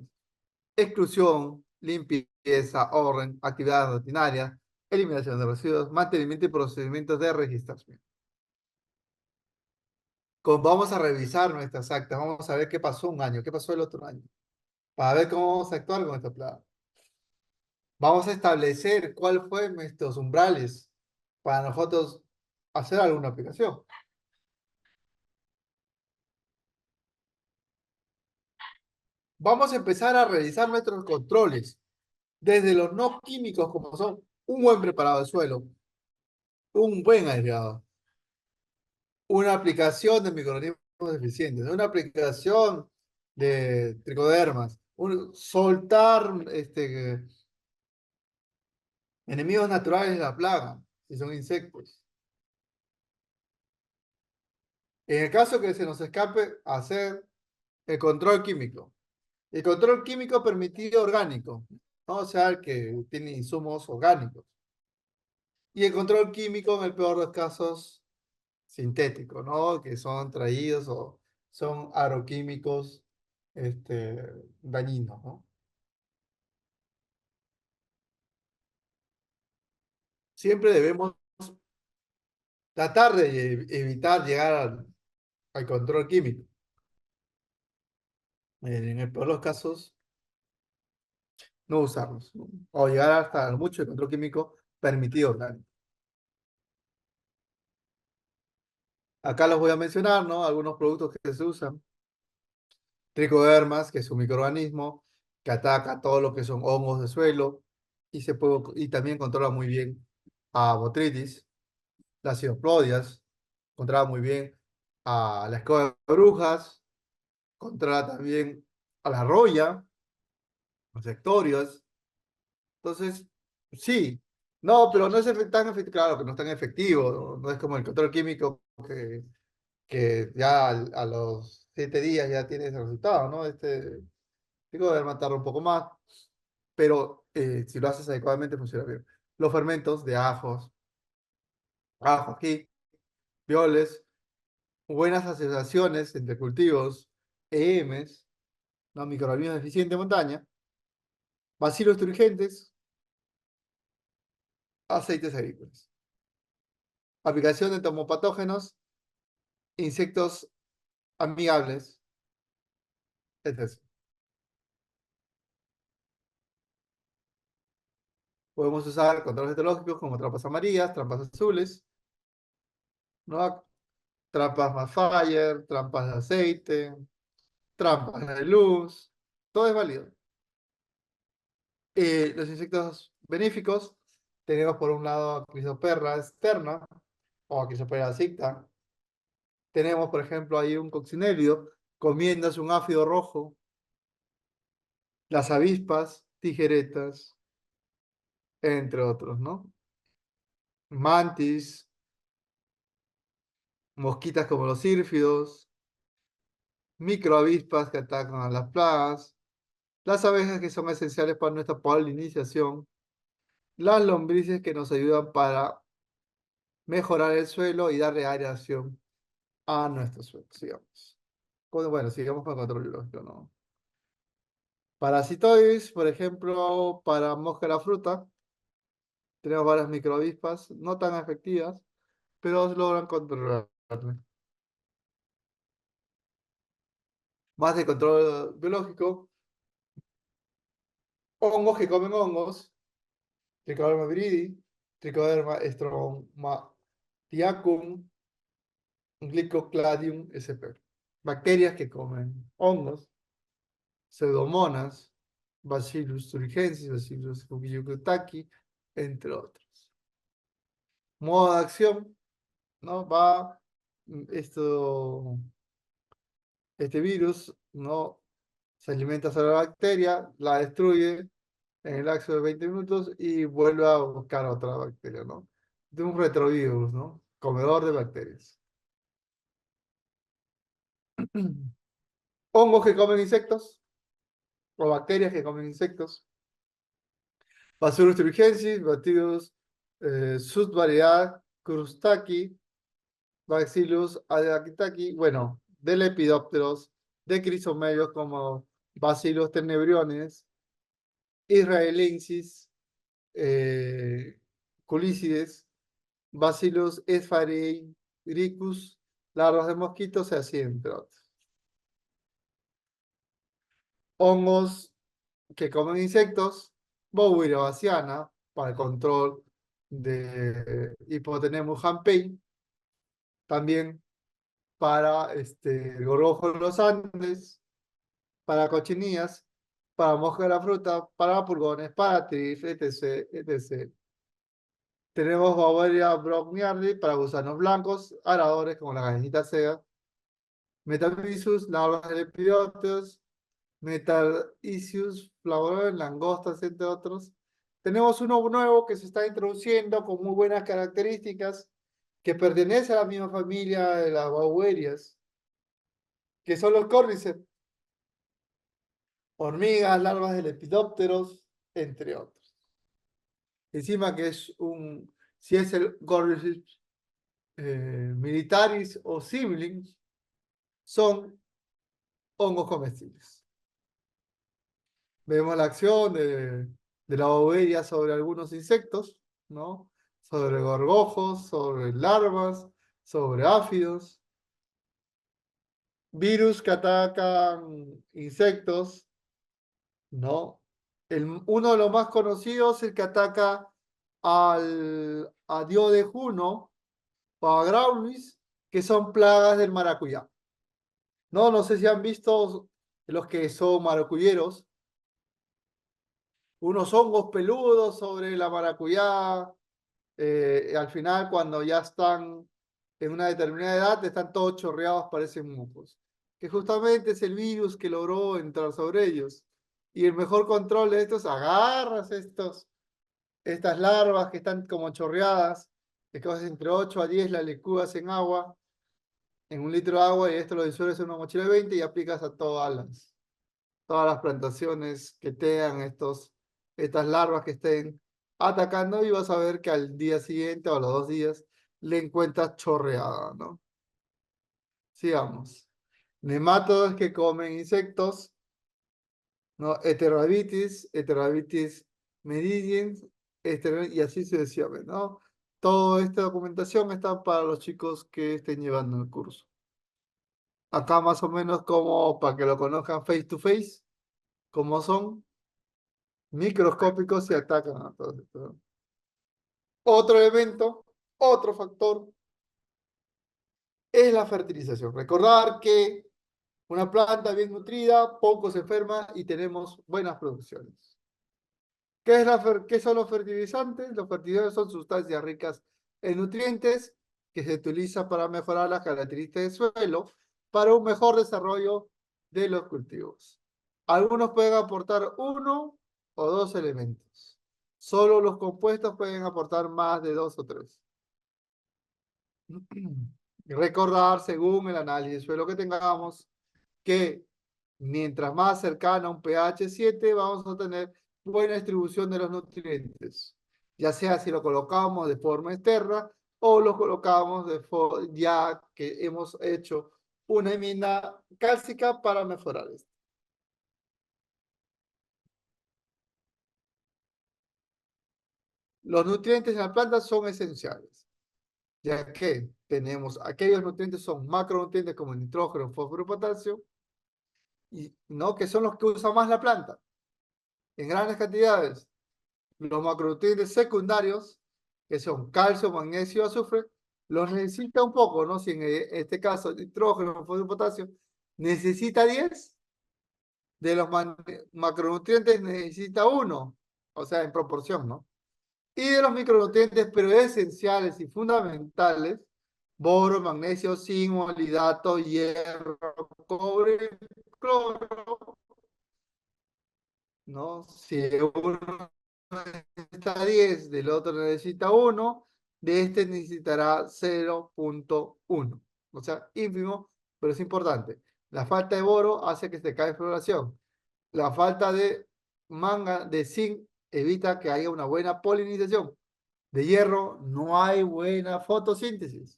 Exclusión, limpieza, orden, actividades rutinarias, eliminación de residuos, mantenimiento y procedimientos de registración. Vamos a revisar nuestras actas, vamos a ver qué pasó un año, qué pasó el otro año, para ver cómo vamos a actuar con esta plaga. Vamos a establecer cuál fue nuestros umbrales para nosotros hacer alguna aplicación. Vamos a empezar a realizar nuestros controles, desde los no químicos como son un buen preparado de suelo, un buen aireado, una aplicación de microorganismos eficientes, una aplicación de tricodermas, soltar enemigos naturales de la plaga, si son insectos. En el caso que se nos escape, hacer el control químico. El control químico permitido orgánico, ¿no? O sea, el que tiene insumos orgánicos. Y el control químico, en el peor de los casos, sintético, ¿no? Que son traídos o son agroquímicos dañinos, ¿no? siempre debemos tratar de evitar llegar al control químico. En el peor de los casos, no usarlos, ¿no? O llegar hasta mucho el control químico permitido orgánico. Acá los voy a mencionar, ¿no? Algunos productos que se usan. Tricodermas, que es un microorganismo que ataca todo lo que son hongos de suelo y también controla muy bien a Botrytis. Las citoplodias, controla muy bien a la escoba de brujas, controla también a la roya, los sectorios. Entonces, sí, no, pero no es tan efectivo, claro que no es tan efectivo, no es como el control químico que ya a los 7 días ya tienes el resultado, ¿no? Digo, debe matar un poco más, pero si lo haces adecuadamente funciona bien. Los fermentos de ajo, ají, violes, buenas asociaciones entre cultivos, EMs, ¿no? Microorganismos eficientes de montaña, bacilos turgentes, aceites agrícolas. Aplicación de entomopatógenos, insectos amigables, etc. Podemos usar controles etológicos como trampas amarillas, trampas azules, ¿no? Trampas Mafire, trampas de aceite, trampas de luz, todo es válido. Los insectos benéficos, tenemos por un lado a Crisoperra externa o a Crisoperra sicta. Tenemos, por ejemplo, ahí un coccinelio comiéndose un áfido rojo, las avispas, tijeretas, entre otros, ¿no? Mantis, mosquitas como los sírfidos, microavispas que atacan a las plagas, las abejas que son esenciales para nuestra polinización, las lombrices que nos ayudan para mejorar el suelo y darle aireación a nuestro suelo, sigamos. Bueno, sigamos con el control biológico, ¿no? Parasitoides, por ejemplo, para mosca de la fruta, tenemos varias microavispas, no tan efectivas, pero logran controlarle. Más de control biológico, hongos que comen hongos, Trichoderma viridi, Trichoderma stromatiacum, Glycocladium sp. Bacterias que comen hongos, Pseudomonas, Bacillus thuringiensis, Bacillus fukuoka, entre otros. Modo de acción, ¿no? Esto, este virus, ¿no? Se alimenta sobre la bacteria, la destruye en el lapso de 20 minutos y vuelve a buscar otra bacteria, ¿no? De un retrovirus, ¿no? Comedor de bacterias. Hongos que comen insectos o bacterias que comen insectos. Bacillus thuringiensis, Bacillus subvariedad Krustaki, Bacillus aedeaquitaki, bueno, de lepidópteros, de crisomelios como Bacillus tenebriones, israelensis, culicides, Bacillus sphaericus, larvas de mosquitos, y así entre otros. Hongos que comen insectos, Bouveria baciana, para el control de Hipotenemos hampei, también para el gorgojo de los Andes, para cochinillas, para mosca de la fruta, para pulgones, para trif, etc, etc. Tenemos Bouveria brongniardi para gusanos blancos, aradores como la gallinita sea, Metavisus, larvas de lepidópteros, Metalicius, flavor, langostas, entre otros. Tenemos uno nuevo que se está introduciendo con muy buenas características, que pertenece a la misma familia de las Bouwerias, que son los Cordyceps, hormigas, larvas de lepidópteros, entre otros. Encima que si es el Cordyceps militaris o siblings, son hongos comestibles. Vemos la acción de la boberia sobre algunos insectos, ¿no? sobre gorgojos, sobre larvas, sobre áfidos, virus que atacan insectos, ¿no? Uno de los más conocidos es el que ataca a Dio de Juno o a Graulis, que son plagas del maracuyá. No, no sé si han visto los que son maracuyeros, unos hongos peludos sobre la maracuyá, al final cuando ya están en una determinada edad, están todos chorreados, parecen mocos, que justamente es el virus que logró entrar sobre ellos. Y el mejor control de estos, agarras estas larvas que están como chorreadas, que coges entre 8 a 10 las licúas en agua, en un litro de agua, y esto lo disuelves en una mochila de 20 y aplicas a todas las plantaciones que tengan estas larvas que estén atacando, y vas a ver que al día siguiente o a los 2 días le encuentras chorreada, ¿no? Sigamos. Nematodos que comen insectos, ¿no? Heterobitis meridiens, y así sucesivamente, ¿no? Toda esta documentación está para los chicos que estén llevando el curso. Acá más o menos como para que lo conozcan face to face, como son microscópicos y atacan a todo esto, ¿no? Otro elemento, otro factor es la fertilización. Recordar que una planta bien nutrida, poco se enferma y tenemos buenas producciones. ¿Qué son los fertilizantes? Los fertilizantes son sustancias ricas en nutrientes que se utilizan para mejorar las características del suelo para un mejor desarrollo de los cultivos. Algunos pueden aportar uno o dos elementos. Solo los compuestos pueden aportar más de dos o tres. Recordar, según el análisis de suelo que tengamos, que mientras más cercano a un pH 7, vamos a tener buena distribución de los nutrientes, ya sea si lo colocamos de forma externa o lo colocamos ya que hemos hecho una enmienda cálcica para mejorar esto. Los nutrientes en la planta son esenciales, ya que tenemos aquellos nutrientes son macronutrientes como el nitrógeno, fósforo y potasio, y no que son los que usa más la planta en grandes cantidades. Los macronutrientes secundarios, que son calcio, magnesio, azufre, los necesita un poco, ¿no? Si en este caso nitrógeno, fósforo y potasio necesita 10, de los macronutrientes necesita 1, o sea, en proporción, ¿no? Y de los micronutrientes, pero esenciales y fundamentales, boro, magnesio, zinc, molibdato, hierro, cobre, cloro, ¿no? Si uno necesita 10, del otro necesita 1, de este necesitará 0,1. O sea, ínfimo, pero es importante. La falta de boro hace que se caiga la floración. La falta de zinc evita que haya una buena polinización. De hierro no hay buena fotosíntesis.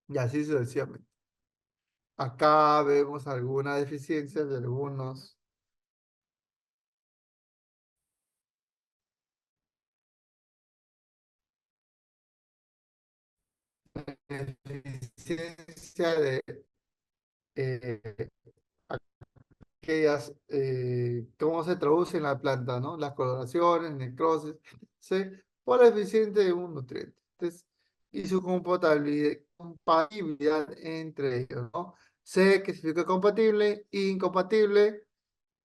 Y así sucesivamente. Acá vemos algunas deficiencias de algunos deficiencia de eh, cómo se traduce en la planta, ¿no? Las coloraciones, necrosis, ¿sí? Por la eficiencia de un nutriente. Entonces, y su compatibilidad entre ellos, ¿no? C, que significa compatible, incompatible,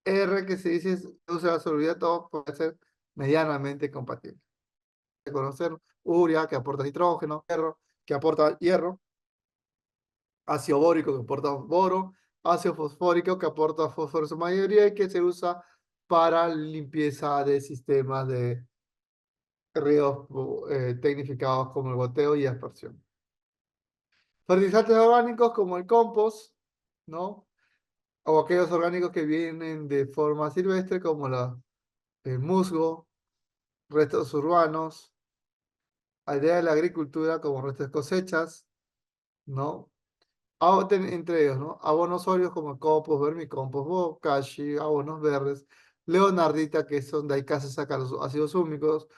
R, que se dice usa la solubilidad, todo puede ser medianamente compatible. Conocer urea, que aporta nitrógeno, hierro, que aporta hierro, ácido bórico que aporta boro, ácido fosfórico que aporta fósforo en su mayoría y que se usa para limpieza de sistemas de ríos tecnificados como el goteo y aspersión. Fertilizantes orgánicos como el compost, ¿no? O aquellos orgánicos que vienen de forma silvestre como el musgo, restos urbanos, idea de la agricultura como restos de cosechas, ¿no? Entre ellos, ¿no? Abonos sólidos como compost, vermicompost, bokashi, abonos verdes, leonardita, que son de ahí casi sacan los ácidos húmicos,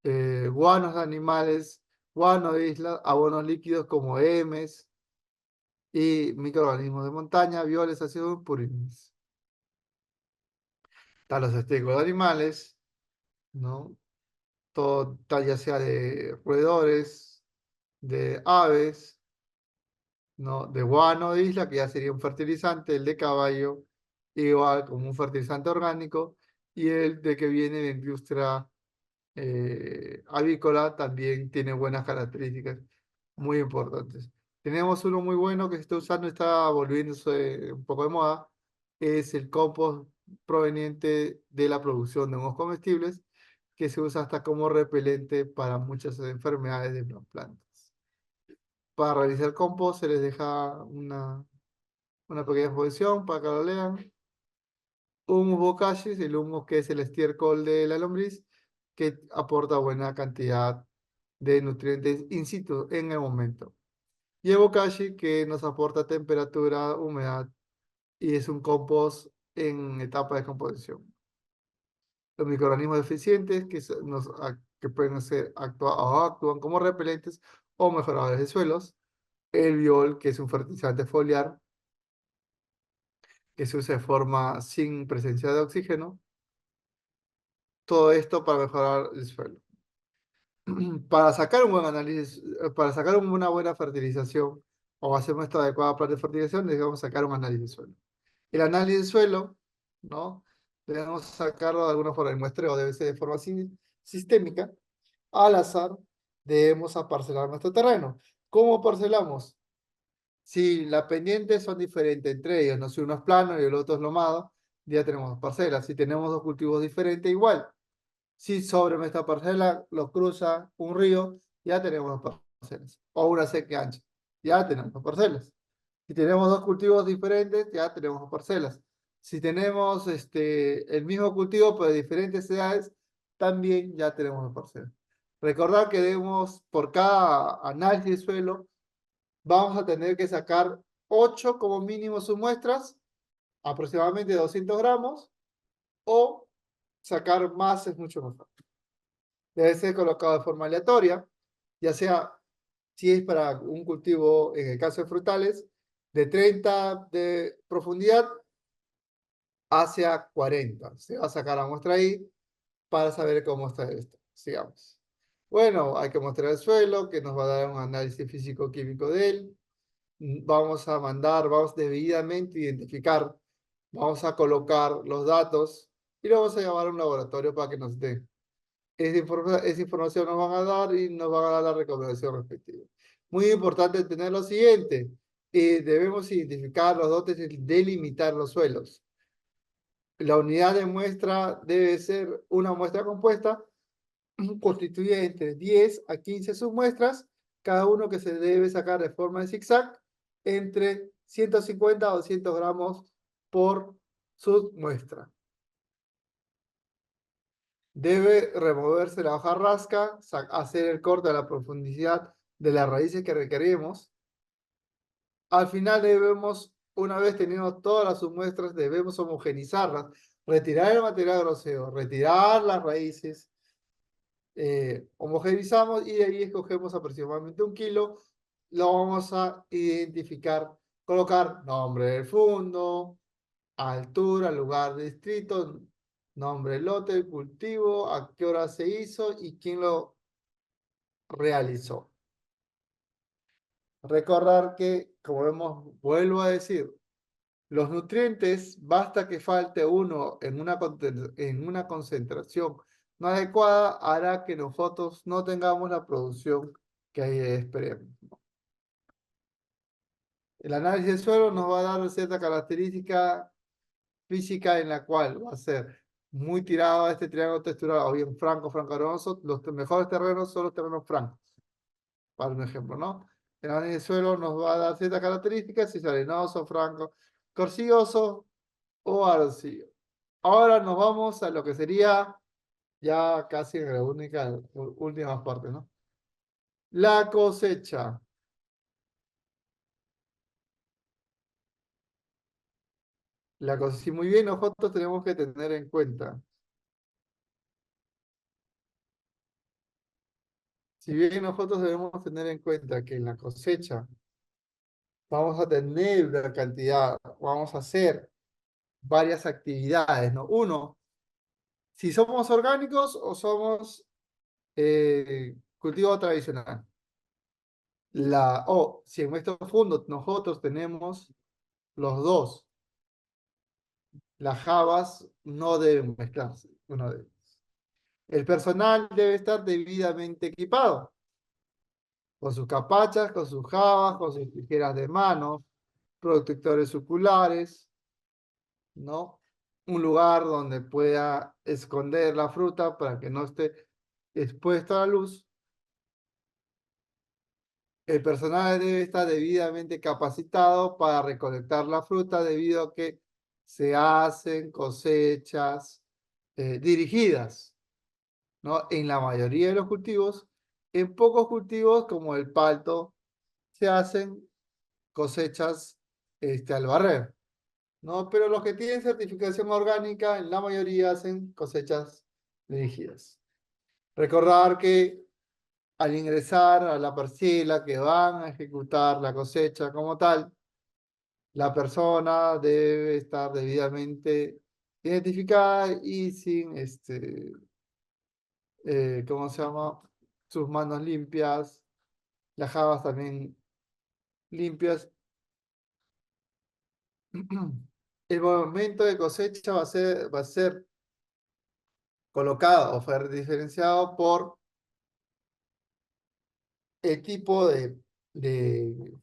guanos de animales, guano de islas, abonos líquidos como hemes y microorganismos de montaña, violes, ácidos purines. Están los estiércoles de animales, ¿no? Todo, tal ya sea de roedores, de aves, ¿no? De guano de isla, que ya sería un fertilizante, el de caballo, igual como un fertilizante orgánico, y el de que viene de industria avícola también tiene buenas características muy importantes. Tenemos uno muy bueno que se está usando, está volviéndose un poco de moda, es el compost proveniente de la producción de hongos comestibles, que se usa hasta como repelente para muchas enfermedades de las plantas. Para realizar compost se les deja una pequeña exposición para que lo lean. Humus bocalis, el humus que es el estiércol de la lombriz, que aporta buena cantidad de nutrientes in situ en el momento. Y el bokashi que nos aporta temperatura, humedad y es un compost en etapa de composición. Los microorganismos deficientes que pueden ser actúan como repelentes o mejoradores de suelos. El biol, que es un fertilizante foliar que se usa de forma sin presencia de oxígeno. Todo esto para mejorar el suelo. Para sacar un buen análisis, para sacar una buena fertilización o hacer nuestra adecuada plan de fertilización, debemos sacar un análisis de suelo. El análisis de suelo, ¿no? Debemos sacarlo de alguna forma. El muestreo debe ser de forma sistémica. Al azar, debemos aparcelar nuestro terreno. ¿Cómo parcelamos? Si las pendientes son diferentes entre ellos, no si uno es plano y el otro es lomado, ya tenemos dos parcelas. Si tenemos dos cultivos diferentes, igual. Si sobre nuestra parcela lo cruza un río, ya tenemos dos parcelas. O una sequía ancha, ya tenemos dos parcelas. Si tenemos dos cultivos diferentes, ya tenemos dos parcelas. Si tenemos el mismo cultivo, pero de diferentes edades, también ya tenemos dos parcelas. Recordar que debemos, por cada análisis de suelo, vamos a tener que sacar 8 como mínimo sus muestras, aproximadamente 200 gramos, o sacar más es mucho mejor. Debe ser colocado de forma aleatoria, ya sea si es para un cultivo, en el caso de frutales, de 30 de profundidad hacia 40. Se va a sacar la muestra ahí para saber cómo está esto. Sigamos. Bueno, hay que mostrar el suelo, que nos va a dar un análisis físico-químico de él. Vamos a mandar, vamos debidamente identificar, vamos a colocar los datos y lo vamos a llevar a un laboratorio para que nos dé. Esa información nos van a dar y nos van a dar la recomendación respectiva. Muy importante tener lo siguiente. Debemos identificar los dotes y delimitar los suelos. La unidad de muestra debe ser una muestra compuesta constituye entre 10 a 15 submuestras, cada uno que se debe sacar de forma de zigzag entre 150 a 200 gramos por submuestra. Debe removerse la hoja rasca, hacer el corte a la profundidad de las raíces que requerimos. Al final debemos, una vez teniendo todas las submuestras, debemos homogenizarlas, retirar el material grosero, retirar las raíces, homogeneizamos y de ahí escogemos aproximadamente 1 kilo. Lo vamos a identificar, colocar nombre del fondo, altura, lugar, distrito, nombre del lote, cultivo, a qué hora se hizo y quién lo realizó. Recordar que, como vemos, vuelvo a decir, los nutrientes, basta que falte uno en una concentración no adecuada, hará que nosotros no tengamos la producción que esperemos. El análisis del suelo nos va a dar cierta característica física en la cual va a ser muy tirado a este triángulo textural, o bien franco, franco arenoso. Los mejores terrenos son los terrenos francos, para un ejemplo, ¿no? El análisis del suelo nos va a dar ciertas características, si es arenoso, franco, corcilloso o arcillo. Ahora nos vamos a lo que sería ya casi en la última parte, ¿no? La cosecha. La cosecha, si muy bien nosotros tenemos que tener en cuenta Si bien nosotros debemos tener en cuenta que en la cosecha vamos a tener una cantidad, vamos a hacer varias actividades, ¿no? Uno, si somos orgánicos o somos cultivo tradicional. O si en estos fondos nosotros tenemos los dos, las jabas no deben mezclarse, uno de ellos. El personal debe estar debidamente equipado, con sus capachas, con sus jabas, con sus tijeras de mano, protectores oculares, ¿no? Un lugar donde pueda esconder la fruta para que no esté expuesta a la luz. El personal debe estar debidamente capacitado para recolectar la fruta debido a que se hacen cosechas dirigidas, ¿no? En la mayoría de los cultivos, en pocos cultivos como el palto, se hacen cosechas al barrer, ¿no? Pero los que tienen certificación orgánica, en la mayoría hacen cosechas dirigidas. Recordar que al ingresar a la parcela que van a ejecutar la cosecha como tal, la persona debe estar debidamente identificada y sin, ¿cómo se llama? Sus manos limpias, las jabas también limpias. El momento de cosecha va a ser colocado o fue diferenciado por el tipo de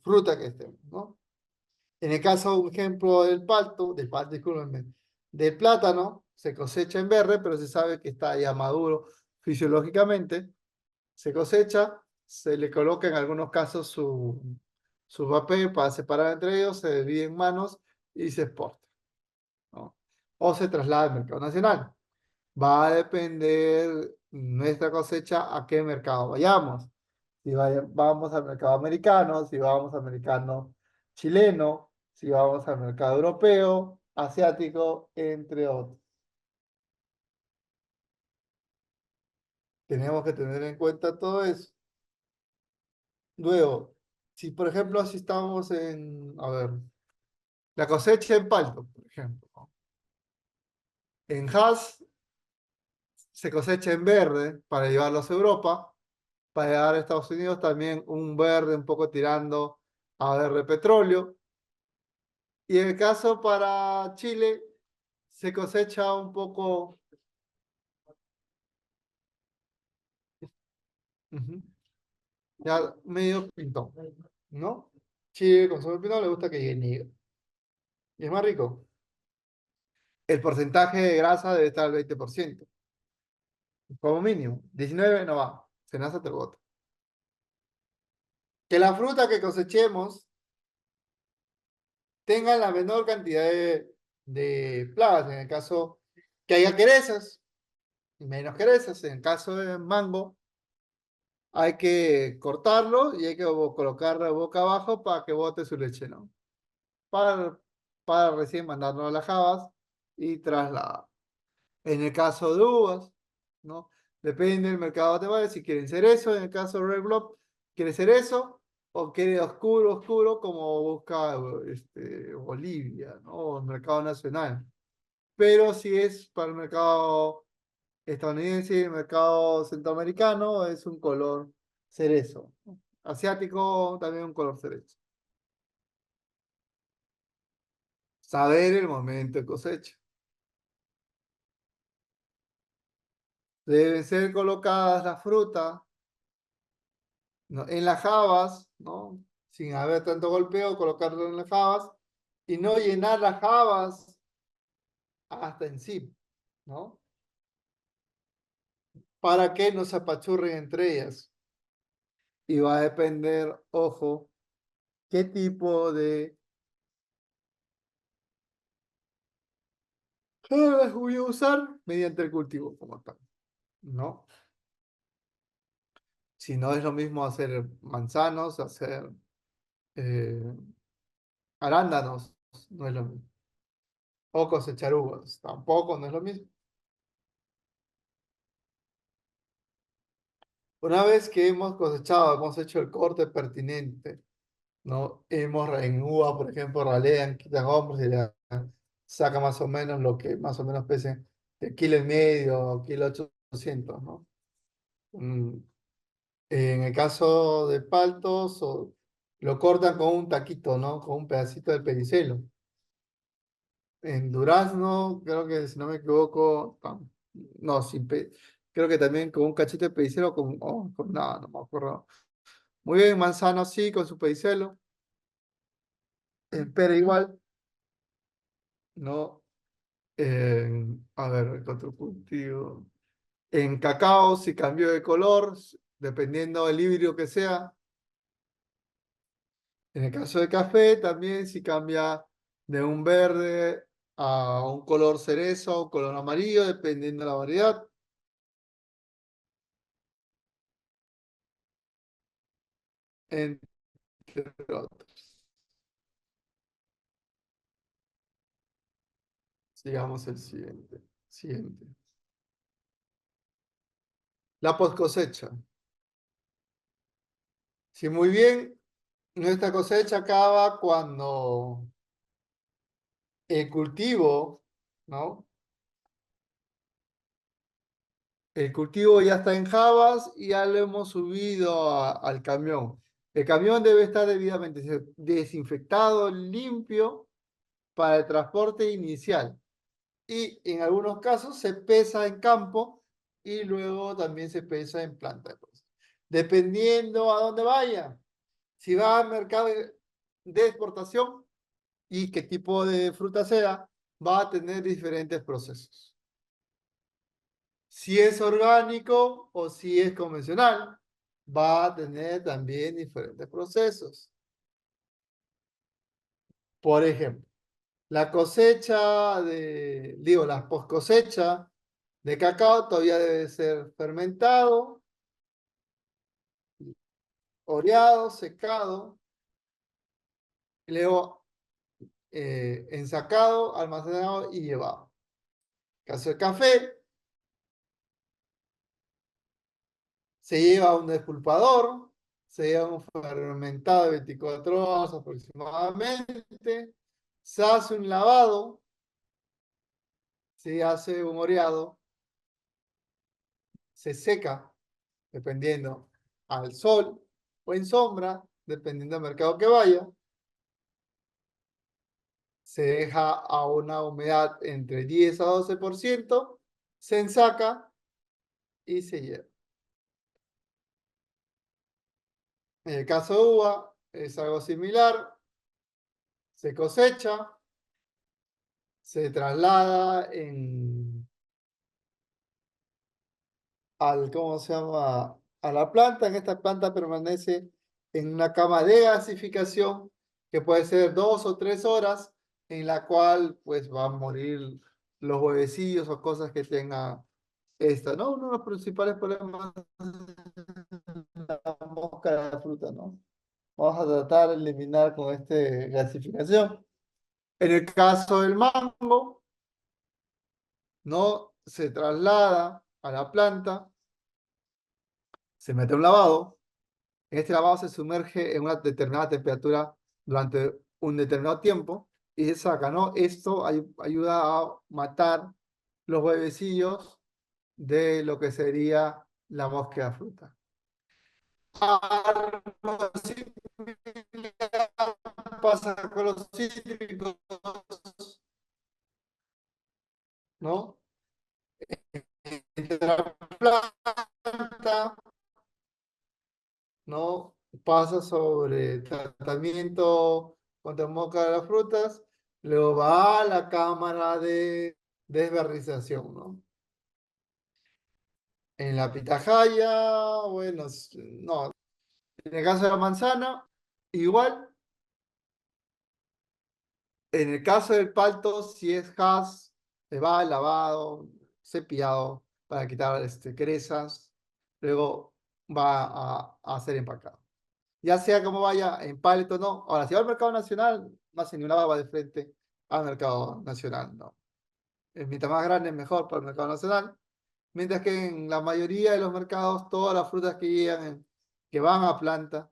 fruta que estemos, ¿no? En el caso, un ejemplo discúlpenme, del plátano, se cosecha en verde, pero se sabe que está ya maduro fisiológicamente. Se cosecha, se le coloca en algunos casos su papel para separar entre ellos, se divide en manos y se exporta, ¿no? O se traslada al mercado nacional. Va a depender nuestra cosecha a qué mercado vayamos. Si vamos al mercado americano, si vamos al mercado chileno, si vamos al mercado europeo, asiático, entre otros. Tenemos que tener en cuenta todo eso. Luego, si por ejemplo, si estamos a ver, la cosecha en palto, por ejemplo, ¿no? En Hass se cosecha en verde para llevarlos a Europa, para llevar a Estados Unidos también un verde un poco tirando a verde petróleo. Y en el caso para Chile, se cosecha un poco, ujú, ya medio pintón, ¿no? Chile con su pintón le gusta que llegue negro. Y es más rico. El porcentaje de grasa debe estar al 20%, como mínimo. 19 no va, se nace el bote. Que la fruta que cosechemos tenga la menor cantidad de plagas. En el caso que haya querezas, menos querezas. En el caso de mango, hay que cortarlo y hay que colocarlo boca abajo para que bote su leche, ¿no? Para, para recién mandarlo a las jabas y trasladar. En el caso de uvas, ¿no? Depende del mercado te vaya, si quieren cerezo, en el caso de Red Block, quiere cerezo o quiere oscuro, oscuro, como busca Bolivia, ¿no? O el mercado nacional. Pero si es para el mercado estadounidense y el mercado centroamericano, es un color cerezo. Asiático, también un color cerezo. Saber el momento de cosecha. Deben ser colocadas las frutas, ¿no? En las jabas, ¿no? Sin haber tanto golpeo, colocarlo en las jabas y no llenar las jabas hasta en sí, ¿no? Para que no se apachurren entre ellas. Y va a depender, ojo, qué tipo de jabas voy a usar mediante el cultivo como tal, ¿no? Si no es lo mismo hacer manzanos, hacer eh, arándanos, no es lo mismo. O cosechar uvas, tampoco no es lo mismo. Una vez que hemos cosechado, hemos hecho el corte pertinente, ¿no? En uva, por ejemplo, ralean, quitan hombros y le saca más o menos lo que más o menos pese el kilo y medio, kilo 800, ¿no? Mm, En el caso de paltos, lo cortan con un taquito, ¿no? Con un pedacito de pericelo. En durazno, creo que si no me equivoco, no, creo que también con un cachete de pedicelo, con nada, no me acuerdo. Muy bien, manzano sí, con su pedicelo. En pera igual, ¿no? A ver, ¿qué otro cultivo? En cacao, si cambió de color, dependiendo del híbrido que sea. En el caso de café, también si cambia de un verde a un color cerezo o color amarillo, dependiendo de la variedad. Entre otros. Sigamos el siguiente. Siguiente. La post cosecha. Si muy bien, nuestra cosecha acaba cuando el cultivo, ¿no? El cultivo ya está en jabas y ya lo hemos subido al camión. El camión debe estar debidamente desinfectado, limpio para el transporte inicial. Y en algunos casos se pesa en campo y luego también se pesa en planta. Dependiendo a dónde vaya. Si va al mercado de exportación y qué tipo de fruta sea, va a tener diferentes procesos. Si es orgánico o si es convencional, va a tener también diferentes procesos. Por ejemplo, la post cosecha de cacao todavía debe ser fermentado, oreado, secado, y luego ensacado, almacenado y llevado. En caso de café, se lleva a un despulpador, se lleva a un fermentado de 24 horas aproximadamente, se hace un lavado, se hace un oreado, se seca, dependiendo al sol o en sombra, dependiendo del mercado que vaya, se deja a una humedad entre 10 a 12%, se ensaca y se lleva. En el caso de uva es algo similar, se cosecha, se traslada ¿cómo se llama? A la planta. En esta planta permanece en una cama de gasificación que puede ser 2 o 3 horas, en la cual pues van a morir los huevecillos o cosas que tenga esta, ¿no? Uno de los principales problemas es la mosca de la fruta, ¿no? Vamos a tratar de eliminar con esta gasificación. En el caso del mango, no se traslada a la planta, se mete a un lavado. En este lavado se sumerge en una determinada temperatura durante un determinado tiempo y se saca, ¿no? Esto ayuda a matar los huevecillos de lo que sería la mosca de fruta. Algo similar pasa con los cítricos, ¿no? Entre la planta, ¿no? Pasa sobre tratamiento contra mosca de las frutas, luego va a la cámara de desbarrización, ¿no? En la pitahaya, bueno, no. En el caso de la manzana, igual. En el caso del palto, si es Hass, se va lavado, cepillado para quitar crezas, luego va a ser empacado. Ya sea como vaya, en pallet o no. Ahora, si va al mercado nacional, no hace ni una baba de frente al mercado nacional, ¿no? Mientras más grande, mejor para el mercado nacional. Mientras que en la mayoría de los mercados, todas las frutas que llegan, que van a planta,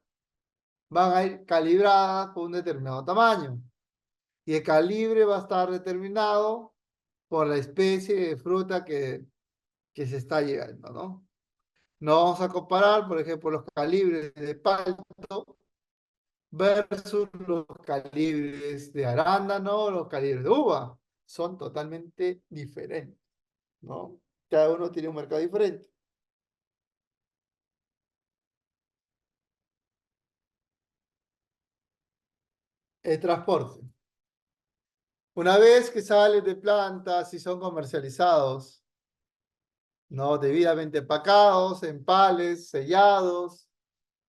van a ir calibradas por un determinado tamaño. Y el calibre va a estar determinado por la especie de fruta que se está llegando, ¿no? No vamos a comparar, por ejemplo, los calibres de palto versus los calibres de arándano, los calibres de uva. Son totalmente diferentes, ¿no? Cada uno tiene un mercado diferente. El transporte. Una vez que salen de plantas y son comercializados, ¿no? Debidamente empacados, en pales, sellados,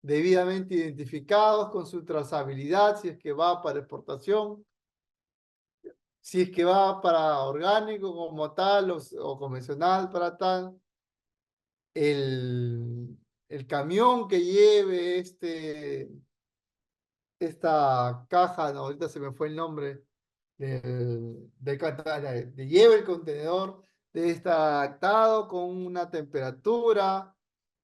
debidamente identificados con su trazabilidad, si es que va para exportación, si es que va para orgánico como tal o convencional para tal, el, el camión que lleve esta caja, no, ahorita se me fue el nombre, lleve el contenedor, debe estar adaptado con una temperatura,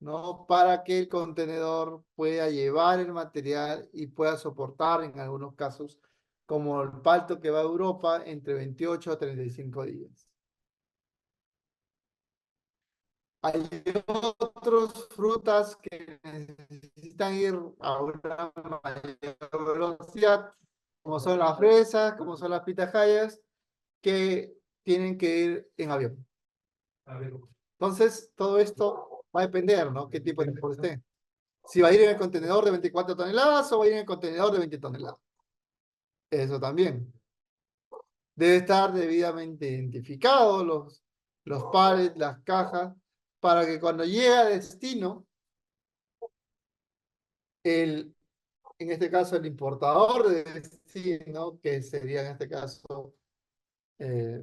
¿no? Para que el contenedor pueda llevar el material y pueda soportar en algunos casos, como el palto que va a Europa, entre 28 a 35 días. Hay otras frutas que necesitan ir a una mayor velocidad, como son las fresas, como son las pitahayas, que tienen que ir en avión. Entonces, todo esto va a depender, ¿no? ¿Qué tipo de transporte esté? Si va a ir en el contenedor de 24 toneladas o va a ir en el contenedor de 20 toneladas. Eso también. Debe estar debidamente identificados los pallets, las cajas, para que cuando llegue a destino, el, en este caso el importador de destino, que sería en este caso, eh,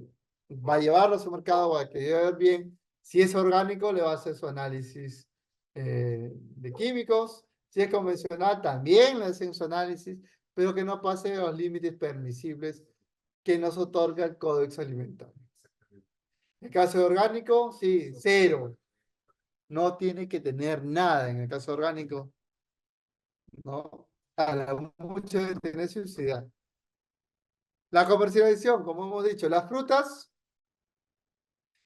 va a llevarlo a su mercado, va a que lleve bien. Si es orgánico, le va a hacer su análisis de químicos. Si es convencional, también le hacen su análisis, pero que no pase los límites permisibles que nos otorga el Códex Alimentario. En el caso de orgánico, sí, cero. No tiene que tener nada en el caso orgánico, ¿no? A la mucha de tener suciedad. La comercialización, como hemos dicho, las frutas,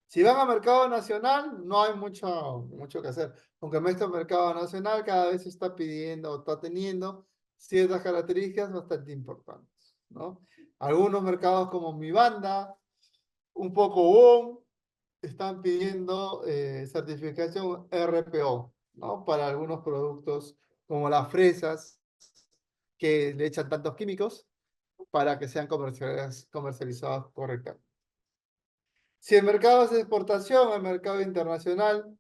si van a mercado nacional, no hay mucho que hacer. Aunque nuestro mercado nacional cada vez está pidiendo o está teniendo ciertas características bastante importantes, ¿no? Algunos mercados como Mi Banda, un poco BOM, están pidiendo certificación RPO, ¿no? Para algunos productos como las fresas, que le echan tantos químicos para que sean comercializados correctamente. Si el mercado es de exportación, el mercado internacional,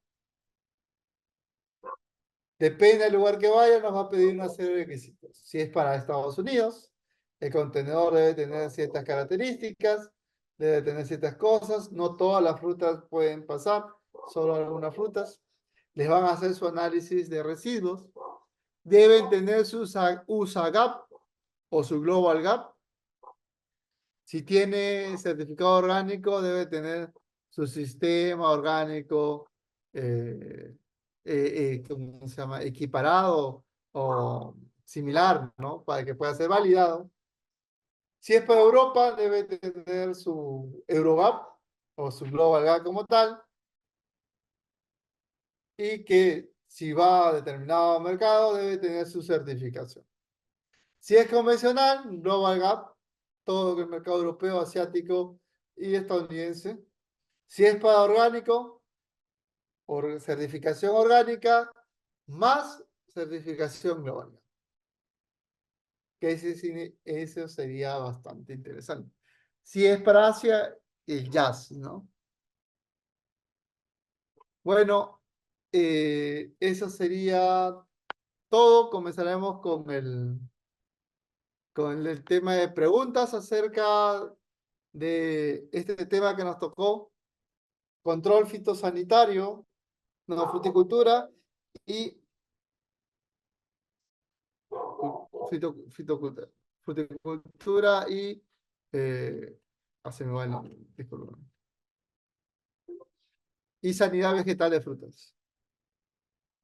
depende del lugar que vaya, nos va a pedir una serie de requisitos. Si es para Estados Unidos, el contenedor debe tener ciertas características, debe tener ciertas cosas. No todas las frutas pueden pasar, solo algunas frutas. Les van a hacer su análisis de residuos. Deben tener su USAGAP o su Global Gap. Si tiene certificado orgánico, debe tener su sistema orgánico, ¿cómo se llama? Equiparado o similar, ¿no? Para que pueda ser validado. Si es para Europa, debe tener su Eurogap o su Global Gap como tal, y que si va a determinado mercado, debe tener su certificación. Si es convencional, Global Gap, todo el mercado europeo, asiático y estadounidense. Si es para orgánico, certificación orgánica más certificación global. Que eso sería bastante interesante. Si es para Asia, el jazz, ¿no? Bueno, eso sería todo. Comenzaremos con el tema de preguntas acerca de este tema que nos tocó, control fitosanitario, no, fruticultura y fitocultura, fruticultura y se me va el nombre, disculpen. y sanidad vegetal de frutas.